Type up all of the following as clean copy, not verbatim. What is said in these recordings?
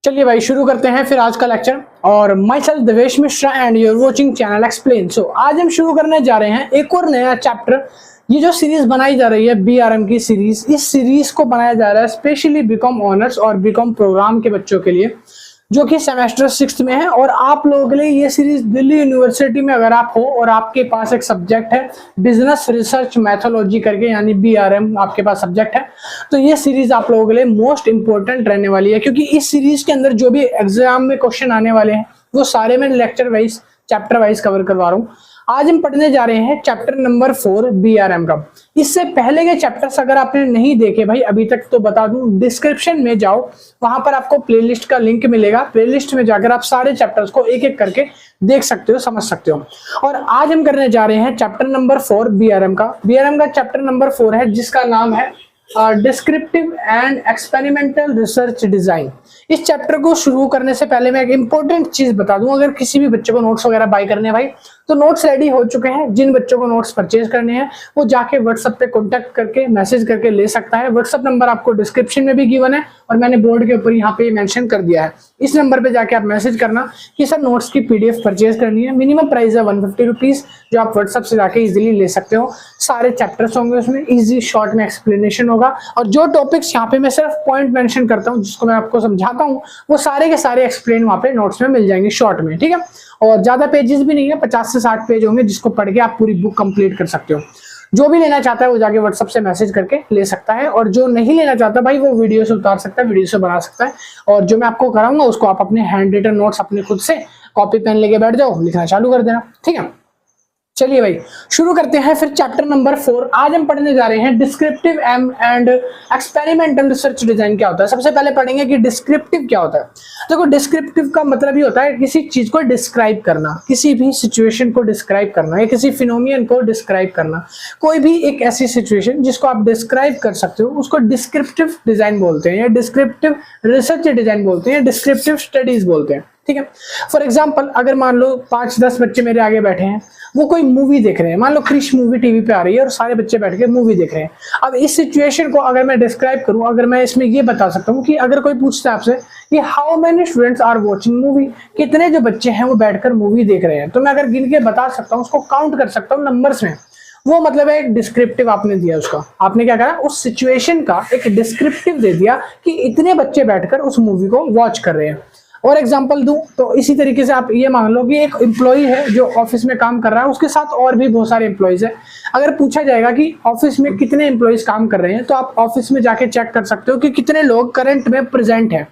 चलिए भाई शुरू करते हैं फिर आज का लेक्चर। और myself Devesh Mishra and you're watching channel explain. So आज हम शुरू करने जा रहे हैं एक और नया चैप्टर। ये जो सीरीज बनाई जा रही है बीआरएम की सीरीज, इस सीरीज को बनाया जा रहा है स्पेशली बीकॉम ऑनर्स और बीकॉम प्रोग्राम के बच्चों के लिए जो कि सेमेस्टर 6 में है। और आप लोगों के लिए ये सीरीज दिल्ली यूनिवर्सिटी में अगर आप हो और आपके पास एक सब्जेक्ट है बिजनेस रिसर्च मैथोलॉजी करके, यानी बीआरएम आपके पास सब्जेक्ट है, तो ये सीरीज आप लोगों के लिए मोस्ट इंपॉर्टेंट रहने वाली है। क्योंकि इस सीरीज के अंदर जो भी एग्जाम में क्वेश्चन आने वाले हैं वो सारे मैं lecture wise chapter wise cover करवा रहा हूँ। आज हम पढ़ने जा रहे हैं चैप्टर नंबर 4 बीआरएम का। इससे पहले के चैप्टर्स अगर आपने नहीं देखे भाई अभी तक, तो बता दूं डिस्क्रिप्शन में जाओ, वहां पर आपको प्लेलिस्ट का लिंक मिलेगा। प्लेलिस्ट में जाकर आप सारे चैप्टर्स को एक एक करके देख सकते हो, समझ सकते हो। और आज हम करने जा रहे हैं चैप्टर नंबर 4 बीआरएम का। बीआरएम का चैप्टर नंबर 4 है जिसका नाम है descriptive and experimental research design. इस चैप्टर को शुरू करने से पहले मैं एक इंपॉर्टेंट चीज बता दूं, अगर किसी भी बच्चे को नोट्स वगैरह बाय करने हैं भाई तो नोट्स रेडी हो चुके हैं। जिन बच्चों को नोट्स परचेज करने हैं वो जाके व्हाट्सएप पे कांटेक्ट करके मैसेज करके ले सकता है। व्हाट्सएप नंबर आपको डिस्क्रिप्शन में भी गिवन है और मैंने बोर्ड के ऊपर यहाँ पे मेंशन कर दिया है। इस नंबर पे जाके आप मैसेज करना कि सर नोट्स की पीडीएफ परचेज करनी है। मिनिमम प्राइस है 150 रुपीज, जो आप व्हाट्सएप से जाके इजिली ले सकते हो। सारे चैप्टर्स होंगे उसमें, इजी शॉर्ट में एक्सप्लेनेशन होगा और जो टॉपिक्स यहाँ पे मैं सिर्फ पॉइंट मेंशन करता हूँ जिसको मैं आपको समझाता हूँ वो सारे के सारे एक्सप्लेन वहाँ पे नोट्स में मिल जाएंगे शॉर्ट में, ठीक है। और ज्यादा पेजेस भी नहीं है, 50 से 60 पेज होंगे जिसको पढ़ के आप पूरी बुक कंप्लीट कर सकते हो। जो भी लेना चाहता है वो जाके व्हाट्सएप से मैसेज करके ले सकता है और जो नहीं लेना चाहता भाई वो वीडियो से उतार सकता है, वीडियो से बना सकता है। और जो मैं आपको कराऊंगा उसको आप अपने हैंड रिटन नोट्स अपने खुद से कॉपी पेन लेके बैठ जाओ, लिखना चालू कर देना, ठीक है। चलिए भाई शुरू करते हैं फिर चैप्टर नंबर 4। आज हम पढ़ने जा रहे हैं descriptive and experimental research design क्या होता है। सबसे पहले पढ़ेंगे कि डिस्क्रिप्टिव क्या होता है। देखो डिस्क्रिप्टिव का मतलब ही होता है किसी चीज को डिस्क्राइब करना, किसी भी सिचुएशन को डिस्क्राइब करना या किसी फिनोमियन को डिस्क्राइब करना। कोई भी एक ऐसी सिचुएशन जिसको आप डिस्क्राइब कर सकते हो उसको डिस्क्रिप्टिव डिजाइन बोलते हैं या डिस्क्रिप्टिव रिसर्च डिजाइन बोलते हैं या डिस्क्रिप्टिव स्टडीज बोलते हैं, ठीक है। फॉर एग्जाम्पल अगर मान लो 5-10 बच्चे मेरे आगे बैठे हैं, वो कोई मूवी देख रहे हैं, मान लो क्रिश मूवी टीवी पे आ रही है और सारे बच्चे बैठ के मूवी देख रहे हैं। अब इस सिचुएशन को अगर मैं डिस्क्राइब करूं, अगर मैं इसमें ये बता सकता हूं कि अगर कोई पूछता है आपसे कि how many students are watching movie, कितने जो बच्चे हैं वो बैठकर मूवी देख रहे हैं, तो मैं अगर गिन के बता सकता हूँ, उसको काउंट कर सकता हूँ नंबर्स में, वो मतलब है एक डिस्क्रिप्टिव आपने दिया उसका। आपने क्या करा, उस सिचुएशन का एक डिस्क्रिप्टिव दे दिया कि इतने बच्चे बैठकर उस मूवी को वॉच कर रहे हैं। और एग्जांपल दूं तो इसी तरीके से आप ये मान लो कि एक एम्प्लॉय है जो ऑफिस में काम कर रहा है, उसके साथ और भी बहुत सारे एम्प्लॉयज है। अगर पूछा जाएगा कि ऑफिस में कितने एम्प्लॉयज काम कर रहे हैं तो आप ऑफिस में जाके चेक कर सकते हो कि कितने लोग करंट में प्रेजेंट है,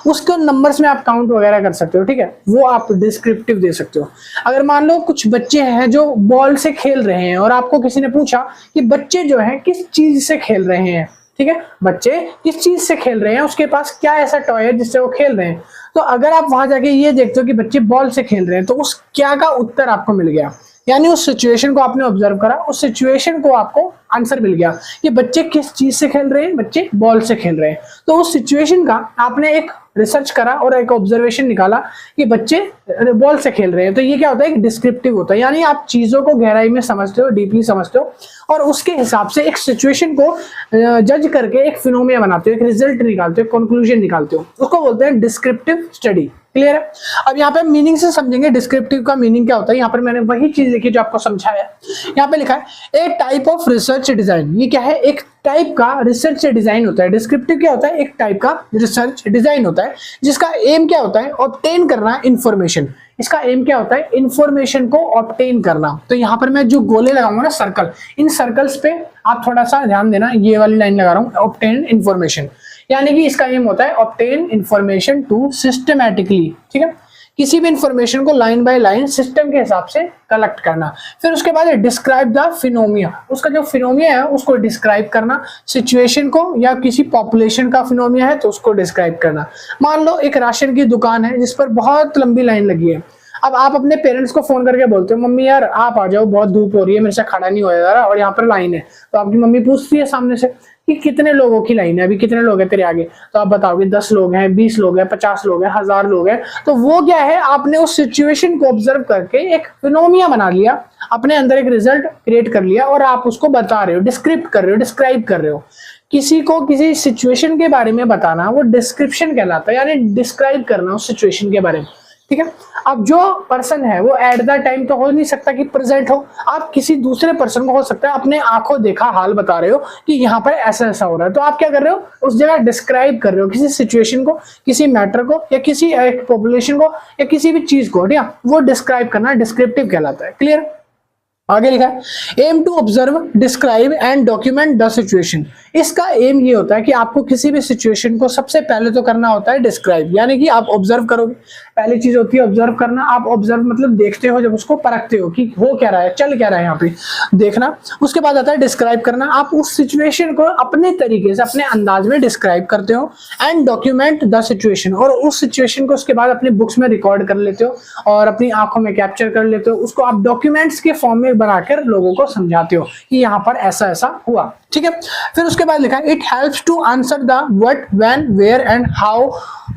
उसके नंबर्स में आप काउंट वगैरह कर सकते हो, ठीक है। वो आप डिस्क्रिप्टिव दे सकते हो। अगर मान लो कुछ बच्चे हैं जो बॉल से खेल रहे हैं और आपको किसी ने पूछा कि बच्चे जो है किस चीज से खेल रहे हैं, ठीक है, बच्चे किस चीज से खेल रहे हैं, उसके पास क्या ऐसा टॉय है जिससे वो खेल रहे हैं, तो अगर आप वहां जाके ये देखते हो कि बच्चे बॉल से खेल रहे हैं तो उस क्या का उत्तर आपको मिल गया, यानी उस सिचुएशन को आपने ऑब्जर्व करा, उस सिचुएशन को आपको आंसर मिल गया कि बच्चे किस चीज से खेल रहे हैं, बच्चे बॉल से खेल रहे हैं। तो उस सिचुएशन का आपने एक रिसर्च करा और एक ऑब्जर्वेशन निकाला कि बच्चे बॉल से खेल रहे हैं, तो ये क्या होता है, एक डिस्क्रिप्टिव होता है। यानी आप चीजों को गहराई में समझते हो, डीपली समझते हो और उसके हिसाब से एक सिचुएशन को जज करके एक फिनोमिना बनाते हो, एक रिजल्ट निकालते हो, कंक्लूजन निकालते हो, उसको बोलते हैं डिस्क्रिप्टिव स्टडी। क्लियर है। अब यहाँ पे मीनिंग से समझेंगे डिस्क्रिप्टिव का मीनिंग क्या होता है। यहाँ पर मैंने वही चीज लिखी जो आपको समझाया। यहाँ पे लिखा है ए टाइप ऑफ रिसर्च डिजाइन। ये क्या है, एक टाइप का रिसर्च डिजाइन होता है। डिस्क्रिप्टिव क्या होता है, एक टाइप का रिसर्च डिजाइन होता है जिसका एम क्या होता है, ऑब्टेन करना इंफॉर्मेशन। इसका एम क्या होता है, इंफॉर्मेशन को ऑब्टेन करना। तो यहाँ पर मैं जो गोले लगाऊंगा ना सर्कल, इन सर्कल्स पे आप थोड़ा सा ध्यान देना, ये वाली लाइन लगा रहा हूँ, ऑब्टेन इंफॉर्मेशन, यानी कि इसका एम होता है ऑब्टेन इंफॉर्मेशन टू सिस्टमैटिकली, ठीक है, किसी भी इंफॉर्मेशन को लाइन बाय लाइन सिस्टम के हिसाब से कलेक्ट करना। फिर उसके बाद डिस्क्राइब द फिनोमिया, उसका जो फिनोमिया है उसको डिस्क्राइब करना, सिचुएशन को या किसी पॉपुलेशन का फिनोमिया है तो उसको डिस्क्राइब करना। मान लो एक राशन की दुकान है जिस पर बहुत लंबी लाइन लगी है। अब आप अपने पेरेंट्स को फोन करके बोलते हो मम्मी यार आप आ जाओ, बहुत धूप हो रही है, मेरे से खड़ा नहीं हो जा रहा और यहाँ पर लाइन है। तो आपकी मम्मी पूछती है सामने से कि कितने लोगों की लाइन है, अभी कितने लोग हैं तेरे आगे, तो आप बताओगे 10 लोग हैं, 20 लोग हैं, 50 लोग हैं, 1000 लोग हैं। तो वो क्या है, आपने उस सिचुएशन को ऑब्जर्व करके एक फिनोमिना बना लिया, अपने अंदर एक रिजल्ट क्रिएट कर लिया और आप उसको बता रहे हो, डिस्क्रिप्ट कर रहे हो, डिस्क्राइब कर रहे हो। किसी को किसी सिचुएशन के बारे में बताना वो डिस्क्रिप्शन कहलाता है, यानी डिस्क्राइब करना उस सिचुएशन के बारे में, ठीक है। अब जो पर्सन है वो एट द टाइम तो हो नहीं सकता कि प्रेजेंट हो, आप किसी दूसरे पर्सन को हो सकता है अपने आंखों देखा हाल बता रहे हो कि यहाँ पर ऐसा ऐसा हो रहा है, तो आप क्या कर रहे हो, उस जगह डिस्क्राइब कर रहे हो किसी सिचुएशन को, किसी मैटर को, या किसी पॉपुलेशन को, या किसी भी चीज को, ठीक है। वो डिस्क्राइब करना डिस्क्रिप्टिव कहलाता है। क्लियर? आगे लिखा है aim to observe, describe and document the situation. इसका एम ये होता है कि आपको किसी भी सिचुएशन को सबसे पहले तो करना होता है डिस्क्राइब, यानी कि आप ऑब्जर्व करोगे। पहली चीज होती है ऑब्जर्व करना। आप ऑब्जर्व मतलब देखते हो, जब उसको परखते हो कि हो क्या रहा है, चल क्या रहा है यहाँ पे, देखना। उसके बाद आता है डिस्क्राइब करना। आप उस सिचुएशन को अपने तरीके से अपने अंदाज में डिस्क्राइब करते हो। एंड डॉक्यूमेंट द सिचुएशन, और उस सिचुएशन को उसके बाद अपनी बुक्स में रिकॉर्ड कर लेते हो और अपनी आंखों में कैप्चर कर लेते हो। उसको आप डॉक्यूमेंट्स के फॉर्म में बनाकर लोगों को समझाते हो कि यहाँ पर ऐसा ऐसा हुआ, ठीक है। फिर उसके बाद लिखा है it helps to answer the what, when, where and how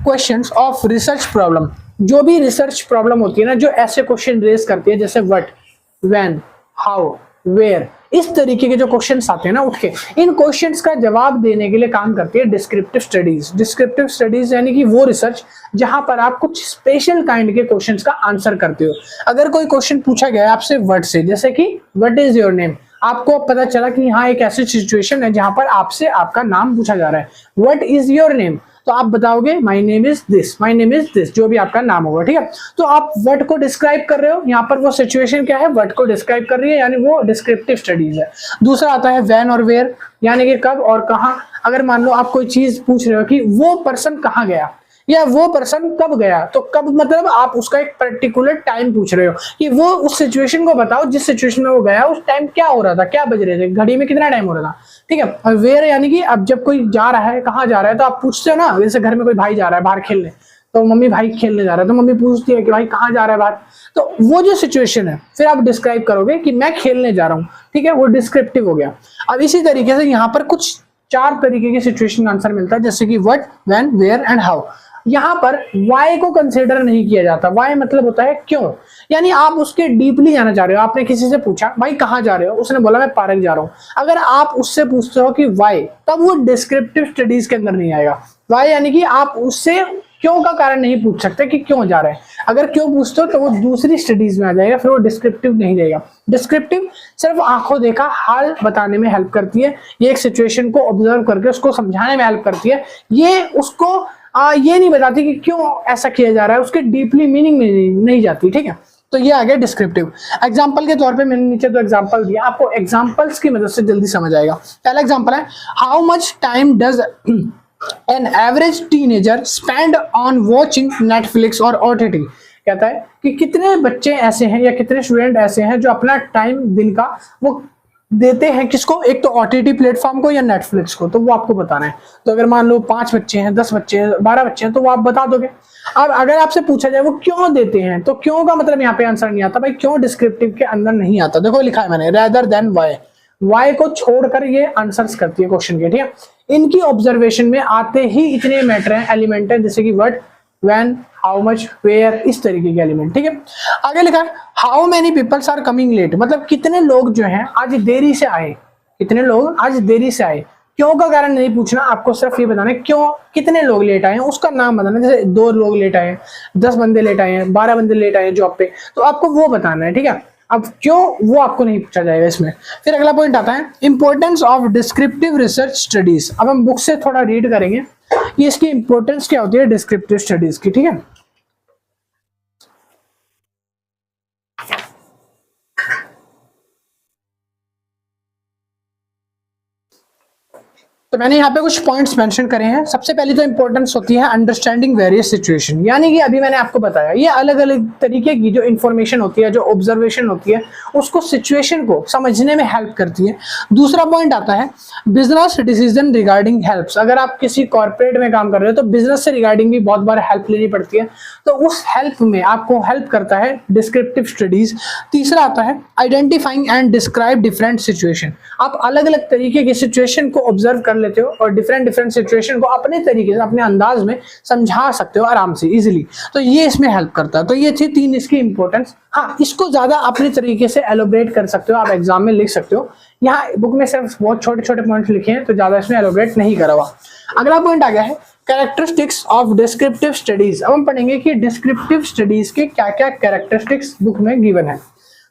questions of research problem. जो भी रिसर्च प्रॉब्लम होती है ना, जो ऐसे क्वेश्चन रेज करती है जैसे व्हाट, व्हेन, हाउ, वेयर, इस तरीके के जो क्वेश्चंस आते हैं ना उठ के, इन क्वेश्चंस का जवाब देने के लिए काम करती है डिस्क्रिप्टिव स्टडीज। डिस्क्रिप्टिव स्टडीज यानी कि वो रिसर्च जहां पर आप कुछ स्पेशल काइंड के क्वेश्चंस का आंसर करते हो। अगर कोई क्वेश्चन पूछा गया है आपसे व्हाट से, जैसे कि व्हाट इज योर नेम, आपको पता चला कि यहाँ एक ऐसी सिचुएशन है जहां पर आपसे आपका नाम पूछा जा रहा है, व्हाट इज योर नेम, तो आप बताओगे my name is this, my name is this, जो भी आपका नाम होगा, ठीक है। तो आप व्हाट को डिस्क्राइब कर रहे हो, यहाँ पर वो सिचुएशन क्या है, व्हाट को डिस्क्राइब कर रही है, यानी वो डिस्क्रिप्टिव स्टडीज है। दूसरा आता है व्हेन और वेयर, यानी कि कब और कहाँ। अगर मान लो आप कोई चीज पूछ रहे हो कि वो पर्सन कहाँ गया या वो पर्सन कब गया, तो कब मतलब आप उसका एक पर्टिकुलर टाइम पूछ रहे हो कि वो उस सिचुएशन को बताओ जिस सिचुएशन में वो गया उस टाइम क्या हो रहा था, क्या बज रहे थे, घड़ी में कितना टाइम हो रहा था, ठीक है। और वेयर यानी कि अब जब कोई जा रहा है, कहाँ जा रहा है, तो आप पूछते हो ना, जैसे घर में कोई भाई जा रहा है बाहर खेलने, तो मम्मी भाई खेलने जा रहा है, तो मम्मी पूछती है कि भाई कहाँ जा रहा है बाहर, तो वो जो सिचुएशन है फिर आप डिस्क्राइब करोगे कि मैं खेलने जा रहा हूँ, ठीक है, वो डिस्क्रिप्टिव हो गया। अब इसी तरीके से यहाँ पर कुछ 4 तरीके के सिचुएशन का आंसर मिलता है, जैसे कि what, when, where and how. यहाँ पर वाई को कंसीडर नहीं किया जाता। वाई मतलब होता है क्यों, यानी आप उसके डीपली जाना चाह रहे हो। आपने किसी से पूछा भाई कहाँ जा रहे हो, उसने बोला मैं पार्क जा रहा हूँ। अगर आप उससे पूछते हो कि वाई, तब वो डिस्क्रिप्टिव स्टडीज के अंदर नहीं आएगा। वाई यानी कि आप उससे क्यों का कारण नहीं पूछ सकते कि क्यों जा रहे हैं। अगर क्यों पूछते हो तो वो दूसरी स्टडीज में आ जाएगा, फिर वो डिस्क्रिप्टिव नहीं रहेगा। डिस्क्रिप्टिव सिर्फ आंखों देखा हाल बताने में हेल्प करती है, ये एक सिचुएशन को ऑब्जर्व करके उसको समझाने में हेल्प करती है। ये उसको ये नहीं बताती कि क्यों ऐसा किया जा रहा है, उसके डीपली मीनिंग में नहीं जाती, ठीक है। तो ये आ गया डिस्क्रिप्टिव। एग्जांपल के तौर पे मैंने नीचे तो एग्जांपल दिया, आपको एग्जांपल्स की मदद से जल्दी समझ आएगा। पहला एग्जांपल है how much time does an average teenager spend on watching Netflix और OTT। कहता है कि कितने बच्चे ऐसे हैं या कितने स्टूडेंट ऐसे हैं जो अपना टाइम दिन का वो देते हैं किसको, एक तो OTT प्लेटफॉर्म को या नेटफ्लिक्स को, तो वो आपको बताना है। तो अगर मान लो 5 बच्चे हैं, 10 बच्चे हैं, 12 बच्चे हैं, तो वो आप बता दोगे। अब अगर आपसे पूछा जाए वो क्यों देते हैं, तो क्यों का मतलब यहाँ पे आंसर नहीं आता भाई, क्यों डिस्क्रिप्टिव के अंदर नहीं आता। देखो लिखा है मैंने रेदर देन वाई, वाई को छोड़कर ये आंसर्स करती है क्वेश्चन के, ठीक है। इनकी ऑब्जर्वेशन में आते ही इतने मैटर हैं, एलिमेंट है, जैसे कि what, when, how much, where, इस तरीके के एलिमेंट, ठीक है। आगे लिखा है how many peoples are coming late, मतलब कितने लोग जो हैं आज देरी से आए, कितने लोग आज देरी से आए। क्यों का कारण नहीं पूछना, आपको सिर्फ ये बताना है क्यों, कितने लोग लेट आए हैं उसका नाम बताना, जैसे 2 लोग लेट आए हैं, 10 बंदे लेट आए हैं, 12 बंदे लेट आए हैं जॉब पे, तो आपको वो बताना है, ठीक है। अब क्यों वो आपको नहीं पूछा जाएगा इसमें। फिर अगला पॉइंट आता है importance of descriptive research studies. अब हम बुक से थोड़ा रीड करेंगे कि इसकी इंपॉर्टेंस क्या होती है डिस्क्रिप्टिव स्टडीज की, ठीक है। तो मैंने यहाँ पे कुछ पॉइंट्स मेंशन करे हैं। सबसे पहले तो इंपॉर्टेंस होती है अंडरस्टैंडिंग वेरियस सिचुएशन, यानी कि अभी मैंने आपको बताया ये अलग अलग तरीके की जो इन्फॉर्मेशन होती है, जो ऑब्जर्वेशन होती है, उसको सिचुएशन को समझने में हेल्प करती है। दूसरा पॉइंट आता है बिजनेस डिसीजन रिगार्डिंग हेल्प्स। अगर आप किसी कॉर्पोरेट में काम कर रहे हो तो बिजनेस से रिगार्डिंग भी बहुत बार हेल्प लेनी पड़ती है, तो उस हेल्प में आपको हेल्प करता है डिस्क्रिप्टिव स्टडीज। तीसरा आता है identifying and describe different situation. आप अलग अलग तरीके की सिचुएशन को ऑब्जर्व कर लेते हो और डिफरेंट डिफरेंट सिचुएशन को अपने तरीके से अपने अंदाज में समझा सकते हो आराम से इजीली। तो ये इसमें हेल्प करता है। तो ये थी 3 इसकी इंपॉर्टेंस। हाँ, इसको ज्यादा अपने तरीके से एलोबरेट कर सकते हो, आप एग्जाम में लिख सकते हो। यहाँ बुक में सिर्फ बहुत छोटे छोटे पॉइंट्स लिखे हैं, तो ज्यादा इसमें एलोबरेट नहीं करा हुआ। अगला पॉइंट आ गया है कैरेक्टरिस्टिक्स ऑफ डिस्क्रिप्टिव स्टडीज। अब हम पढ़ेंगे कि डिस्क्रिप्टिव स्टडीज के क्या क्या कैरेक्टरिस्टिक्स बुक में गिवन है।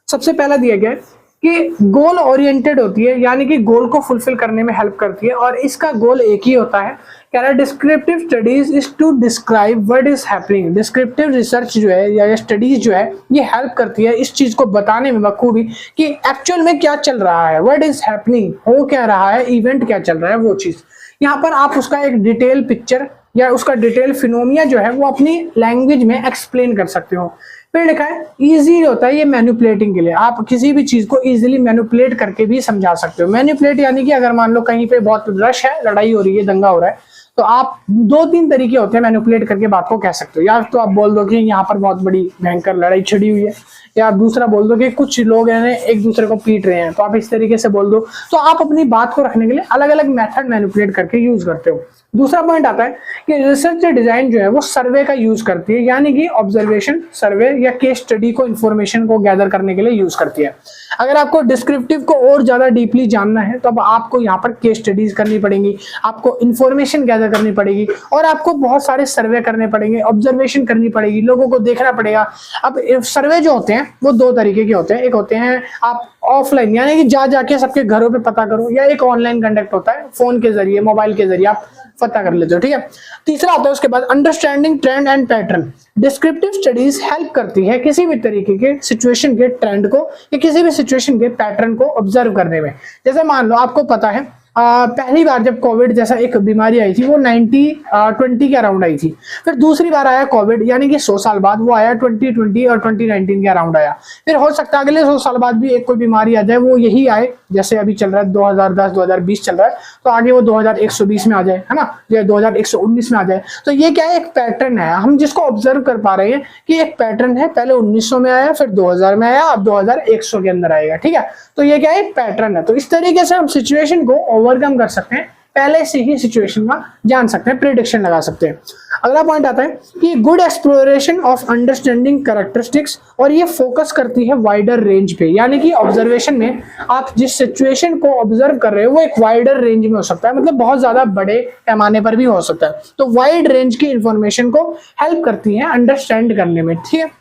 सबसे पहला दिया गया है कि गोल ओरिएंटेड होती है, यानी कि गोल को फुलफिल करने में हेल्प करती है, और इसका गोल एक ही होता है। कह रहा है descriptive studies is to describe what is happening. Descriptive research जो है या स्टडीज जो है ये हेल्प करती है इस चीज को बताने में बखूबी कि एक्चुअल में क्या चल रहा है, व्हाट इज हैपनिंग, हो क्या रहा है, इवेंट क्या चल रहा है, वो चीज। यहाँ पर आप उसका एक डिटेल पिक्चर या उसका डिटेल फिनोमिना जो है वो अपनी लैंग्वेज में एक्सप्लेन कर सकते हो। फिर लिखा है इजी होता है ये मैनिपुलेटिंग के लिए, आप किसी भी चीज को इजीली मैनिपुलेट करके भी समझा सकते हो। मैनिपुलेट यानी कि अगर मान लो कहीं पे बहुत रश है, लड़ाई हो रही है, दंगा हो रहा है, तो आप 2-3 तरीके होते हैं मैनिपुलेट करके बात को कह सकते हो। या तो आप बोल दो कि यहाँ पर बहुत बड़ी भयंकर लड़ाई छिड़ी हुई है, या आप दूसरा बोल दो कि कुछ लोग हैं एक दूसरे को पीट रहे हैं, तो आप इस तरीके से बोल दो। तो आप अपनी बात को रखने के लिए अलग अलग मेथड मैनिपुलेट करके यूज करते हो। दूसरा पॉइंट आता है कि रिसर्च डिजाइन जो है वो सर्वे का यूज करती है, यानी कि ऑब्जर्वेशन, सर्वे या केस स्टडी को इंफॉर्मेशन को गैदर करने के लिए यूज करती है। अगर आपको डिस्क्रिप्टिव को और ज्यादा डीपली जानना है तो अब आपको यहाँ पर केस स्टडीज करनी पड़ेगी, आपको इंफॉर्मेशन गैदर करनी पड़ेगी, और आपको बहुत सारे सर्वे करने पड़ेंगे, ऑब्जर्वेशन करनी पड़ेगी, लोगों को देखना पड़ेगा। अब सर्वे जो होते हैं वो 2 तरीके के होते हैं। एक होते हैं आप ऑफलाइन, यानी कि जा जाके सबके घरों पे पता करो, या एक ऑनलाइन कंडक्ट होता है, फोन के जरिए, मोबाइल के जरिए आप पता कर लेते हो, ठीक है। तीसरा आता है उसके बाद understanding trend and pattern. Descriptive studies help करती है किसी भी तरीके के सिचुएशन के ट्रेंड को या किसी भी सिचुएशन के पैटर्न को ऑब्जर्व करने में। जैसे मान लो आपको पता है पहली बार जब कोविड जैसा एक बीमारी आई थी वो 1920 के अराउंड आई थी। फिर दूसरी बार आया कोविड, यानी कि 100 साल बाद, वो आया 2020 और 2019 के अराउंड आया। फिर हो सकता है अगले 100 साल बाद भी एक कोई बीमारी आ जाए, वो यही आए, जैसे अभी चल रहा है 2010-2020 चल रहा है, तो आगे वो 2120 में आ जाए, है ना, या 2119 में आ जाए। तो ये क्या है, एक पैटर्न है, हम जिसको ऑब्जर्व कर पा रहे हैं कि एक पैटर्न है, पहले 1900 में आया, फिर 2000 में आया, अब 2100 के अंदर आएगा, ठीक है। तो ये क्या है, एक पैटर्न है। तो इस तरीके से हम सिचुएशन को ओवरकम कर सकते हैं, पहले से ही सिचुएशन का जान सकते हैं, प्रिडिक्शन लगा सकते हैं। अगला पॉइंट आता है कि good exploration of understanding characteristics, और ये फोकस करती है वाइडर रेंज पे, यानी कि ऑब्जर्वेशन में आप जिस सिचुएशन को ऑब्जर्व कर रहे हो वो एक वाइडर रेंज में हो सकता है, मतलब बहुत ज्यादा बड़े पैमाने पर भी हो सकता है। तो वाइड रेंज की इंफॉर्मेशन को हेल्प करती है अंडरस्टैंड करने में, ठीक है।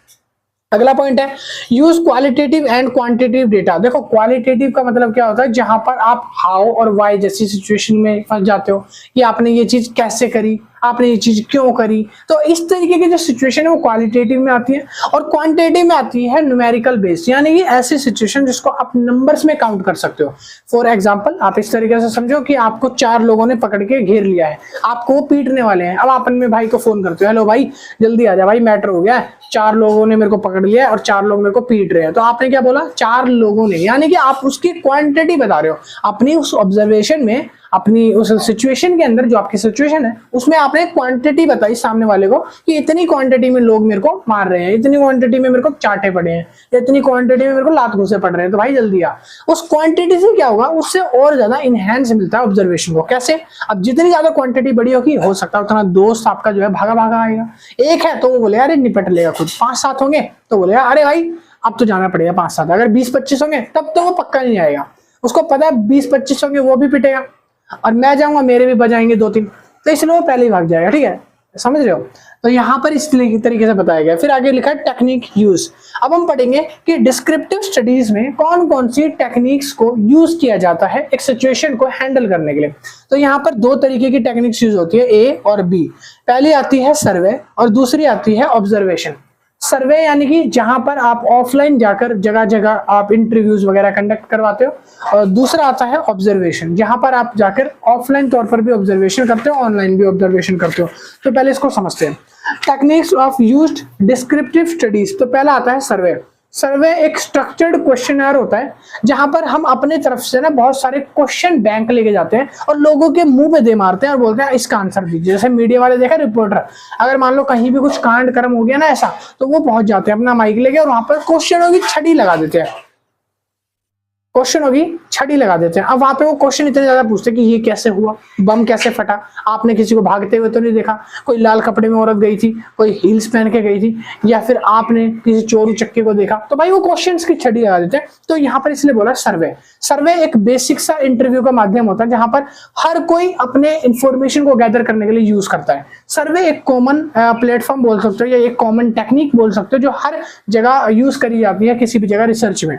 अगला पॉइंट है use qualitative and quantitative data. देखो क्वालिटेटिव का मतलब क्या होता है, जहां पर आप हाउ और वाई जैसी सिचुएशन में फंस जाते हो कि आपने ये चीज कैसे करी, आपने ये चीज क्यों करी, तो इस तरीके की जो सिचुएशन है वो क्वालिटेटिव में आती है। और क्वांटिटेटिव में आती है न्यूमेरिकल बेस्ड, यानी कि ऐसी सिचुएशन जिसको आप नंबर्स में काउंट कर सकते हो। फॉर एग्जांपल आप इस तरीके से समझो कि आपको 4 लोगों ने पकड़ के घेर लिया है, आपको वो पीटने वाले हैं। अब आप अपने भाई को फोन करते हो, हेलो भाई जल्दी आ जा भाई, मैटर हो गया है, 4 लोगों ने मेरे को पकड़ लिया है और 4 लोग मेरे को पीट रहे हैं। तो आपने क्या बोला, 4 लोगों ने, यानी कि आप उसकी क्वांटिटी बता रहे हो अपनी उस ऑब्जर्वेशन में, अपनी उस सिचुएशन के अंदर जो आपकी सिचुएशन है उसमें आपने क्वांटिटी बताई सामने वाले को कि इतनी क्वांटिटी में लोग मेरे को मार रहे हैं, इतनी क्वांटिटी में मेरे को चाटे पड़े हैं, इतनी क्वांटिटी में मेरे को लात घूसे पड़ रहे हैं, तो भाई जल्दी आ। उस क्वांटिटी से क्या होगा, उससे और ज्यादा इनहेंस मिलता है ऑब्जर्वेशन को। कैसे, अब जितनी ज्यादा क्वांटिटी बड़ी होगी हो सकता है उतना दोस्त आपका जो है भागा भागा आएगा। एक है तो वो बोले अरे निपट लेगा खुद, 5-7 होंगे तो बोलेगा अरे भाई अब तो जाना पड़ेगा 5-7। अगर 20-25 होंगे तब तो वो पक्का नहीं आएगा, उसको पता है 20-25 होंगे वो भी पिटेगा और मैं जाऊंगा मेरे भी बजाएंगे 2-3, तो इसलिए वो पहले ही भाग जाएगा, ठीक है, समझ रहे हो। तो यहाँ पर इस तरीके से बताया गया। फिर आगे लिखा है टेक्निक यूज। अब हम पढ़ेंगे कि डिस्क्रिप्टिव स्टडीज में कौन कौन सी टेक्निक्स को यूज किया जाता है एक सिचुएशन को हैंडल करने के लिए। तो यहाँ पर 2 तरीके की टेक्निक्स यूज होती है, ए और बी। पहली आती है सर्वे और दूसरी आती है ऑब्जर्वेशन। सर्वे यानी कि जहां पर आप ऑफलाइन जाकर जगह जगह आप इंटरव्यूज वगैरह कंडक्ट करवाते हो, और दूसरा आता है ऑब्जर्वेशन, जहां पर आप जाकर ऑफलाइन तौर पर भी ऑब्जर्वेशन करते हो, ऑनलाइन भी ऑब्जर्वेशन करते हो। तो पहले इसको समझते हैं, techniques of used descriptive studies. तो पहला आता है सर्वे। सर्वे एक स्ट्रक्चर्ड क्वेश्चनर होता है जहां पर हम अपने तरफ से ना बहुत सारे क्वेश्चन बैंक लेके जाते हैं और लोगों के मुंह पे दे मारते हैं और बोलते हैं इसका आंसर दीजिए। जैसे मीडिया वाले देखा, रिपोर्टर अगर मान लो कहीं भी कुछ कांड कर्म हो गया ना ऐसा, तो वो पहुंच जाते हैं अपना माइक लेके और वहां पर क्वेश्चनों की छड़ी लगा देते हैं। क्वेश्चन होगी छड़ी लगा देते हैं। अब वहां पे वो क्वेश्चन इतने ज्यादा पूछते हैं कि ये कैसे हुआ, बम कैसे फटा, आपने किसी को भागते हुए तो नहीं देखा, कोई लाल कपड़े में औरत गई थी, कोई हील्स पहन के गई थी, या फिर आपने किसी चोर उचक्के को देखा, तो भाई वो क्वेश्चंस की छड़ी लगा देते हैं। तो यहाँ पर इसलिए बोला सर्वे। सर्वे एक बेसिक सा इंटरव्यू का माध्यम होता है जहां पर हर कोई अपने इंफॉर्मेशन को गैदर करने के लिए यूज करता है। सर्वे एक कॉमन प्लेटफॉर्म बोल सकते हो या एक कॉमन टेक्निक बोल सकते हो जो हर जगह यूज करी जाती है किसी भी जगह रिसर्च में।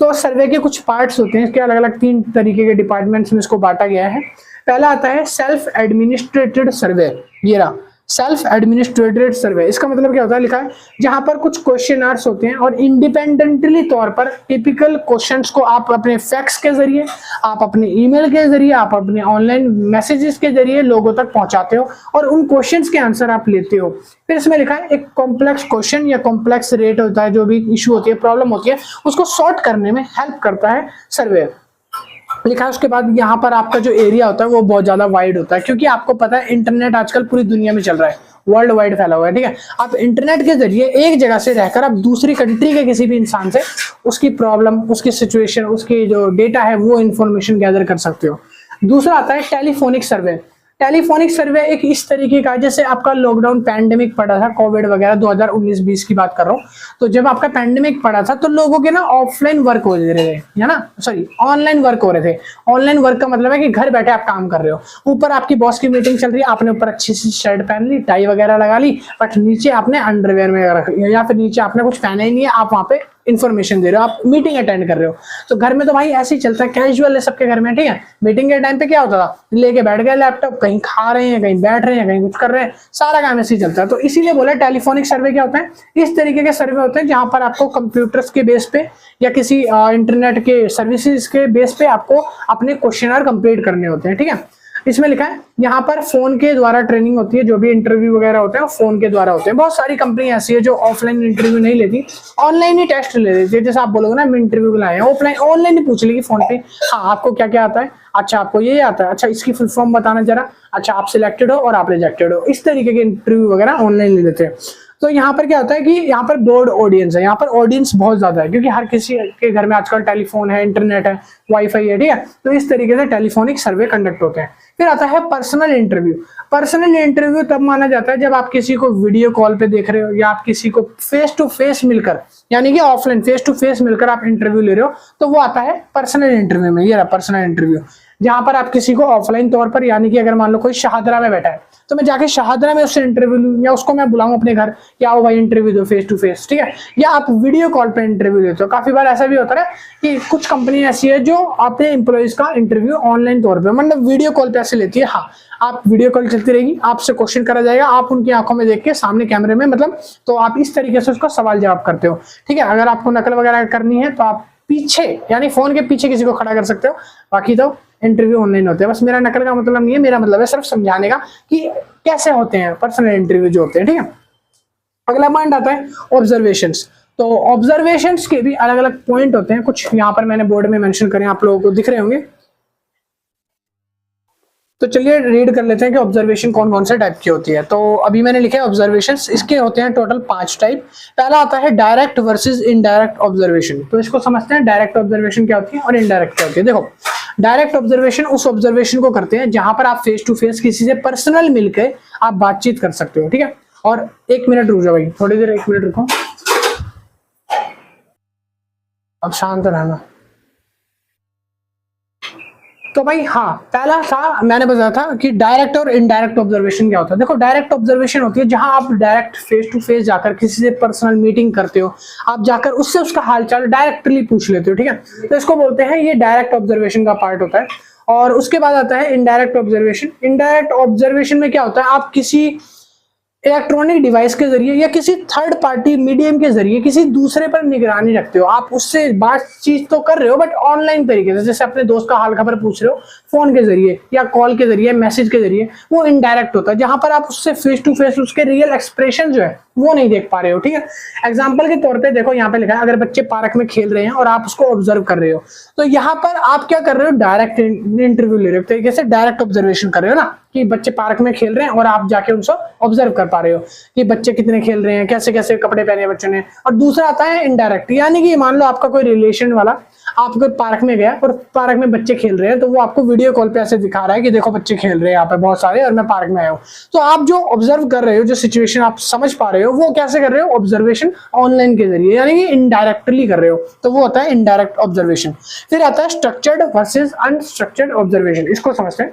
तो सर्वे के कुछ पार्ट्स होते हैं, इसके अलग अलग 3 तरीके के डिपार्टमेंट्स में इसको बांटा गया है। पहला आता है सेल्फ एडमिनिस्ट्रेटेड सर्वे। ये रहा सेल्फ एडमिनिस्ट्रेटेड सर्वे। इसका मतलब क्या होता है, लिखा है जहां पर कुछ क्वेश्चनर्स होते हैं और इंडिपेंडेंटली तौर पर टिपिकल क्वेश्चंस को आप अपने फैक्स के जरिए, आप अपने ईमेल के जरिए, आप अपने ऑनलाइन मैसेजेस के जरिए लोगों तक पहुंचाते हो और उन क्वेश्चंस के आंसर आप लेते हो। फिर इसमें लिखा है एक कॉम्प्लेक्स क्वेश्चन या कॉम्प्लेक्स रेट होता है, जो भी इशू होती है, प्रॉब्लम होती है, उसको सॉर्ट करने में हेल्प करता है सर्वे। लिखा है उसके बाद यहाँ पर आपका जो एरिया होता है वो बहुत ज्यादा वाइड होता है, क्योंकि आपको पता है इंटरनेट आजकल पूरी दुनिया में चल रहा है, वर्ल्ड वाइड फैला हुआ है। ठीक है, आप इंटरनेट के जरिए एक जगह से रहकर आप दूसरी कंट्री के किसी भी इंसान से उसकी प्रॉब्लम, उसकी सिचुएशन, उसकी जो डेटा है वो इन्फॉर्मेशन गैदर कर सकते हो। दूसरा आता है टेलीफोनिक सर्वे। टेलीफोनिक सर्वे एक इस तरीके का, जैसे आपका लॉकडाउन पैंडेमिक पड़ा था, कोविड वगैरह 2019-20 की बात कर रहा हूँ, तो जब आपका पैंडेमिक पड़ा था तो लोगों के ना ऑफलाइन वर्क हो रहे थे, है ना, सॉरी ऑनलाइन वर्क हो रहे थे। ऑनलाइन वर्क का मतलब है कि घर बैठे आप काम कर रहे हो, ऊपर आपकी बॉस की मीटिंग चल रही है, आपने ऊपर अच्छी सी शर्ट पहन ली, टाई वगैरह लगा ली, बट नीचे आपने अंडरवेयर में रख, या फिर नीचे आपने कुछ पहना ही नहीं है, आप वहां पे इन्फॉर्मेशन दे रहे हो, आप मीटिंग अटेंड कर रहे हो। तो घर में तो भाई ऐसे ही चलता है, कैजुअल है सबके घर में। ठीक है, मीटिंग के टाइम पे क्या होता था, लेके बैठ गए लैपटॉप, कहीं खा रहे हैं, कहीं बैठ रहे हैं, कहीं कुछ कर रहे हैं, सारा काम ऐसे ही चलता है। तो इसीलिए बोला टेलीफोनिक सर्वे क्या होता है, इस तरीके के सर्वे होते हैं जहां पर आपको कंप्यूटर्स के बेस पे या किसी इंटरनेट के सर्विसेज के बेस पे आपको अपने क्वेश्चनर कंप्लीट करने होते हैं। ठीक है, इसमें लिखा है यहाँ पर फोन के द्वारा ट्रेनिंग होती है, जो भी इंटरव्यू वगैरह होते हैं फोन के द्वारा होते हैं। बहुत सारी कंपनी ऐसी है जो ऑफलाइन इंटरव्यू नहीं लेती, ऑनलाइन ही टेस्ट ले लेती है। जैसे आप बोलोगे ना, मैं इंटरव्यू बुलाए, ऑफलाइन ऑनलाइन ही पूछ लेगी फोन पे, हाँ आपको क्या क्या आता है, अच्छा आपको ये आता है, अच्छा इसकी फुल फॉर्म बताना जरा, अच्छा आप सिलेक्टेड हो और आप रिजेक्टेड हो। इस तरीके के इंटरव्यू वगैरह ऑनलाइन ले लेते हैं। तो यहाँ पर क्या होता है कि यहाँ पर बोर्ड ऑडियंस है, यहाँ पर ऑडियंस बहुत ज्यादा है, क्योंकि हर किसी के घर में आजकल टेलीफोन है, इंटरनेट है, वाईफाई है। ठीक है, तो इस तरीके से टेलीफोनिक सर्वे कंडक्ट होते हैं। फिर आता है पर्सनल इंटरव्यू। पर्सनल इंटरव्यू तब माना जाता है जब आप किसी को वीडियो कॉल पे देख रहे हो या आप किसी को फेस टू फेस मिलकर, यानी कि ऑफलाइन फेस टू फेस मिलकर आप इंटरव्यू ले रहे हो, तो वो आता है पर्सनल इंटरव्यू में। ये रहा पर्सनल इंटरव्यू, जहां पर आप किसी को ऑफलाइन तौर पर, यानी कि अगर मान लो कोई शाहदरा में बैठा है तो मैं जाके शाहदरा में उससे इंटरव्यू लूं, या उसको मैं बुलाऊं अपने घर, क्या हो भाई इंटरव्यू दो फेस टू फेस। ठीक है, या आप वीडियो कॉल पे इंटरव्यू लेते हो। काफी बार ऐसा भी होता है कि कुछ कंपनी ऐसी है जो अपने एम्प्लॉइज का इंटरव्यू ऑनलाइन तौर पर, मतलब वीडियो कॉल पे ऐसे लेती है। हाँ, आप वीडियो कॉल चलती रहेगी, आपसे क्वेश्चन करा जाएगा, आप उनकी आंखों में देख के सामने कैमरे में, मतलब तो आप इस तरीके से उसका सवाल जवाब करते हो। ठीक है, अगर आपको नकल वगैरह करनी है तो आप पीछे, यानी फोन के पीछे किसी को खड़ा कर सकते हो, बाकी तो इंटरव्यू ऑनलाइन होते हैं। बस मेरा नकल का मतलब नहीं है, मेरा मतलब है सिर्फ समझाने का कि कैसे होते हैं पर्सनल इंटरव्यू जो होते हैं। ठीक है, अगला पॉइंट आता है ऑब्जर्वेशंस। तो ऑब्जर्वेशंस के भी अलग अलग पॉइंट होते हैं, कुछ यहाँ पर मैंने बोर्ड में मेंशन करे, आप लोगों को दिख रहे होंगे। तो चलिए रीड कर लेते हैं कि ऑब्जर्वेशन कौन कौन से टाइप की होती है। तो अभी मैंने लिखा है ऑब्जर्वेशंस, इसके होते हैं टोटल 5 टाइप। पहला आता है डायरेक्ट वर्सेस इनडायरेक्ट ऑब्जर्वेशन। तो इसको समझते हैं, डायरेक्ट ऑब्जर्वेशन क्या होती है और इनडायरेक्ट क्या होती है। देखो, डायरेक्ट ऑब्जर्वेशन उस ऑब्जर्वेशन को करते हैं जहां पर आप फेस टू फेस किसी से पर्सनल मिलकर आप बातचीत कर सकते हो। ठीक है, और 1 मिनट रुक जाओ भाई, थोड़ी देर 1 मिनट रुको, अब शांत रहना। तो भाई हाँ, पहला था मैंने बताया था कि डायरेक्ट और इनडायरेक्ट ऑब्जर्वेशन क्या होता है। देखो, डायरेक्ट ऑब्जर्वेशन होती है जहां आप डायरेक्ट फेस टू फेस जाकर किसी से पर्सनल मीटिंग करते हो, आप जाकर उससे उसका हालचाल डायरेक्टली पूछ लेते हो। ठीक है, तो इसको बोलते हैं, ये डायरेक्ट ऑब्जर्वेशन का पार्ट होता है। और उसके बाद आता है इनडायरेक्ट ऑब्जर्वेशन। इनडायरेक्ट ऑब्जर्वेशन में क्या होता है, आप किसी इलेक्ट्रॉनिक डिवाइस के जरिए या किसी थर्ड पार्टी मीडियम के जरिए किसी दूसरे पर निगरानी रखते हो। आप उससे बातचीत तो कर रहे हो बट ऑनलाइन तरीके से, जैसे अपने दोस्त का हाल खबर पूछ रहे हो फोन के जरिए या कॉल के जरिए, मैसेज के जरिए, वो इनडायरेक्ट होता है जहां पर आप उससे फेस टू फेस उसके रियल एक्सप्रेशन जो है वो नहीं देख पा रहे हो। ठीक है, एग्जाम्पल के तौर पे देखो, यहाँ पे लिखा है अगर बच्चे पार्क में खेल रहे हैं और आप उसको ऑब्जर्व कर रहे हो, तो यहाँ पर आप क्या कर रहे हो, डायरेक्ट इंटरव्यू ले रहे हो, तरीके से डायरेक्ट ऑब्जर्वेशन कर रहे हो ना, कि बच्चे पार्क में खेल रहे हैं और आप जाके उनको ऑब्जर्व कर पा रहे हो कि बच्चे कितने खेल रहे हैं, कैसे कैसे कपड़े पहने बच्चों ने। और दूसरा आता है इनडायरेक्ट, यानी कि मान लो आपका कोई रिलेशन वाला आप अगर पार्क में गया और पार्क में बच्चे खेल रहे हैं तो वो आपको वीडियो कॉल पे ऐसे दिखा रहा है कि देखो बच्चे खेल रहे हैं यहाँ पे बहुत सारे और मैं पार्क में आया हूँ। तो आप जो ऑब्जर्व कर रहे हो, जो सिचुएशन आप समझ पा रहे हो, वो कैसे कर रहे हो? ऑब्जर्वेशन ऑनलाइन के जरिए, यानी कि इनडायरेक्टली कर रहे हो, तो वो होता है इनडायरेक्ट ऑब्जर्वेशन। फिर आता है स्ट्रक्चर्ड वर्सेज अनस्ट्रक्चर्ड ऑब्जर्वेशन। इसको समझते हैं।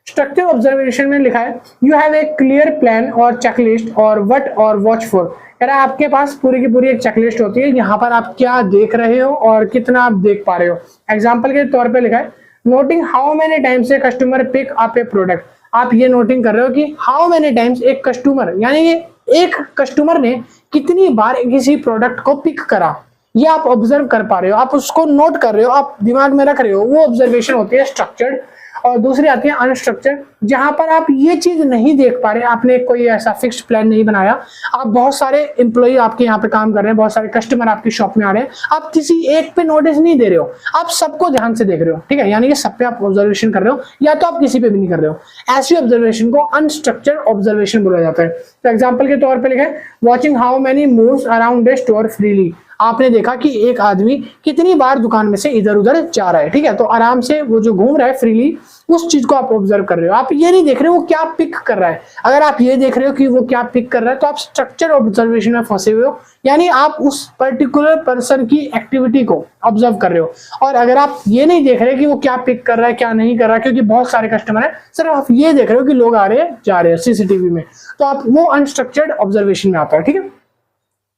स्ट्रक्चर ऑब्जर्वेशन में लिखा है you have a clear plan और चेकलिस्ट और व्हाट और वॉच फॉर। कह रहा है आपके पास पूरी की पूरी एक चेकलिस्ट होती है, यहाँ पर आप क्या देख रहे हो और कितना आप देख पा रहे हो। एग्जाम्पल के तौर पे लिखा है noting how many times a customer pick up a product. आप ये नोटिंग कर रहे हो कि हाउ मेनी टाइम्स एक कस्टमर, यानी एक कस्टमर ने कितनी बार किसी प्रोडक्ट को पिक करा, ये आप ऑब्जर्व कर पा रहे हो, आप उसको नोट कर रहे हो, आप दिमाग में रख रहे हो, वो ऑब्जर्वेशन होती है स्ट्रक्चर्ड। और दूसरी आती है अनस्ट्रक्चर्ड, जहां पर आप ये चीज नहीं देख पा रहे, आपने कोई ऐसा फिक्स्ड प्लान नहीं बनाया, आप बहुत सारे एम्प्लॉय आपके यहाँ पे काम कर रहे हैं, बहुत सारे कस्टमर आपकी शॉप में आ रहे हैं, आप किसी एक पे नोटिस नहीं दे रहे हो, आप सबको ध्यान से देख रहे हो, ठीक है, यानी कि सब पे आप ऑब्जर्वेशन कर रहे हो, या तो आप किसी पे भी नहीं कर रहे हो। ऐसी ऑब्जर्वेशन को अनस्ट्रक्चर्ड ऑब्जर्वेशन बोला जाता है। तो एग्जाम्पल के तौर पर लिखा है watching how many moves around a store freely. आपने देखा कि एक आदमी कितनी बार दुकान में से इधर उधर जा रहा है, ठीक है, तो आराम से वो जो घूम रहा है फ्रीली, उस चीज को आप ऑब्जर्व कर रहे हो। आप ये नहीं देख रहे हो वो क्या पिक कर रहा है। अगर आप ये देख रहे हो कि वो क्या पिक कर रहा है तो आप स्ट्रक्चर ऑब्जर्वेशन में फंसे हुए हो, यानी आप उस पर्टिकुलर पर्सन की एक्टिविटी को ऑब्जर्व कर रहे हो। और अगर आप ये नहीं देख रहे कि वो क्या पिक कर रहा है क्या नहीं कर रहा है, क्योंकि बहुत सारे कस्टमर है, सिर्फ आप ये देख रहे हो कि लोग आ रहे हैं जा रहे हैं सीसीटीवी में, तो आप वो अनस्ट्रक्चर्ड ऑब्जर्वेशन में आता है, ठीक है।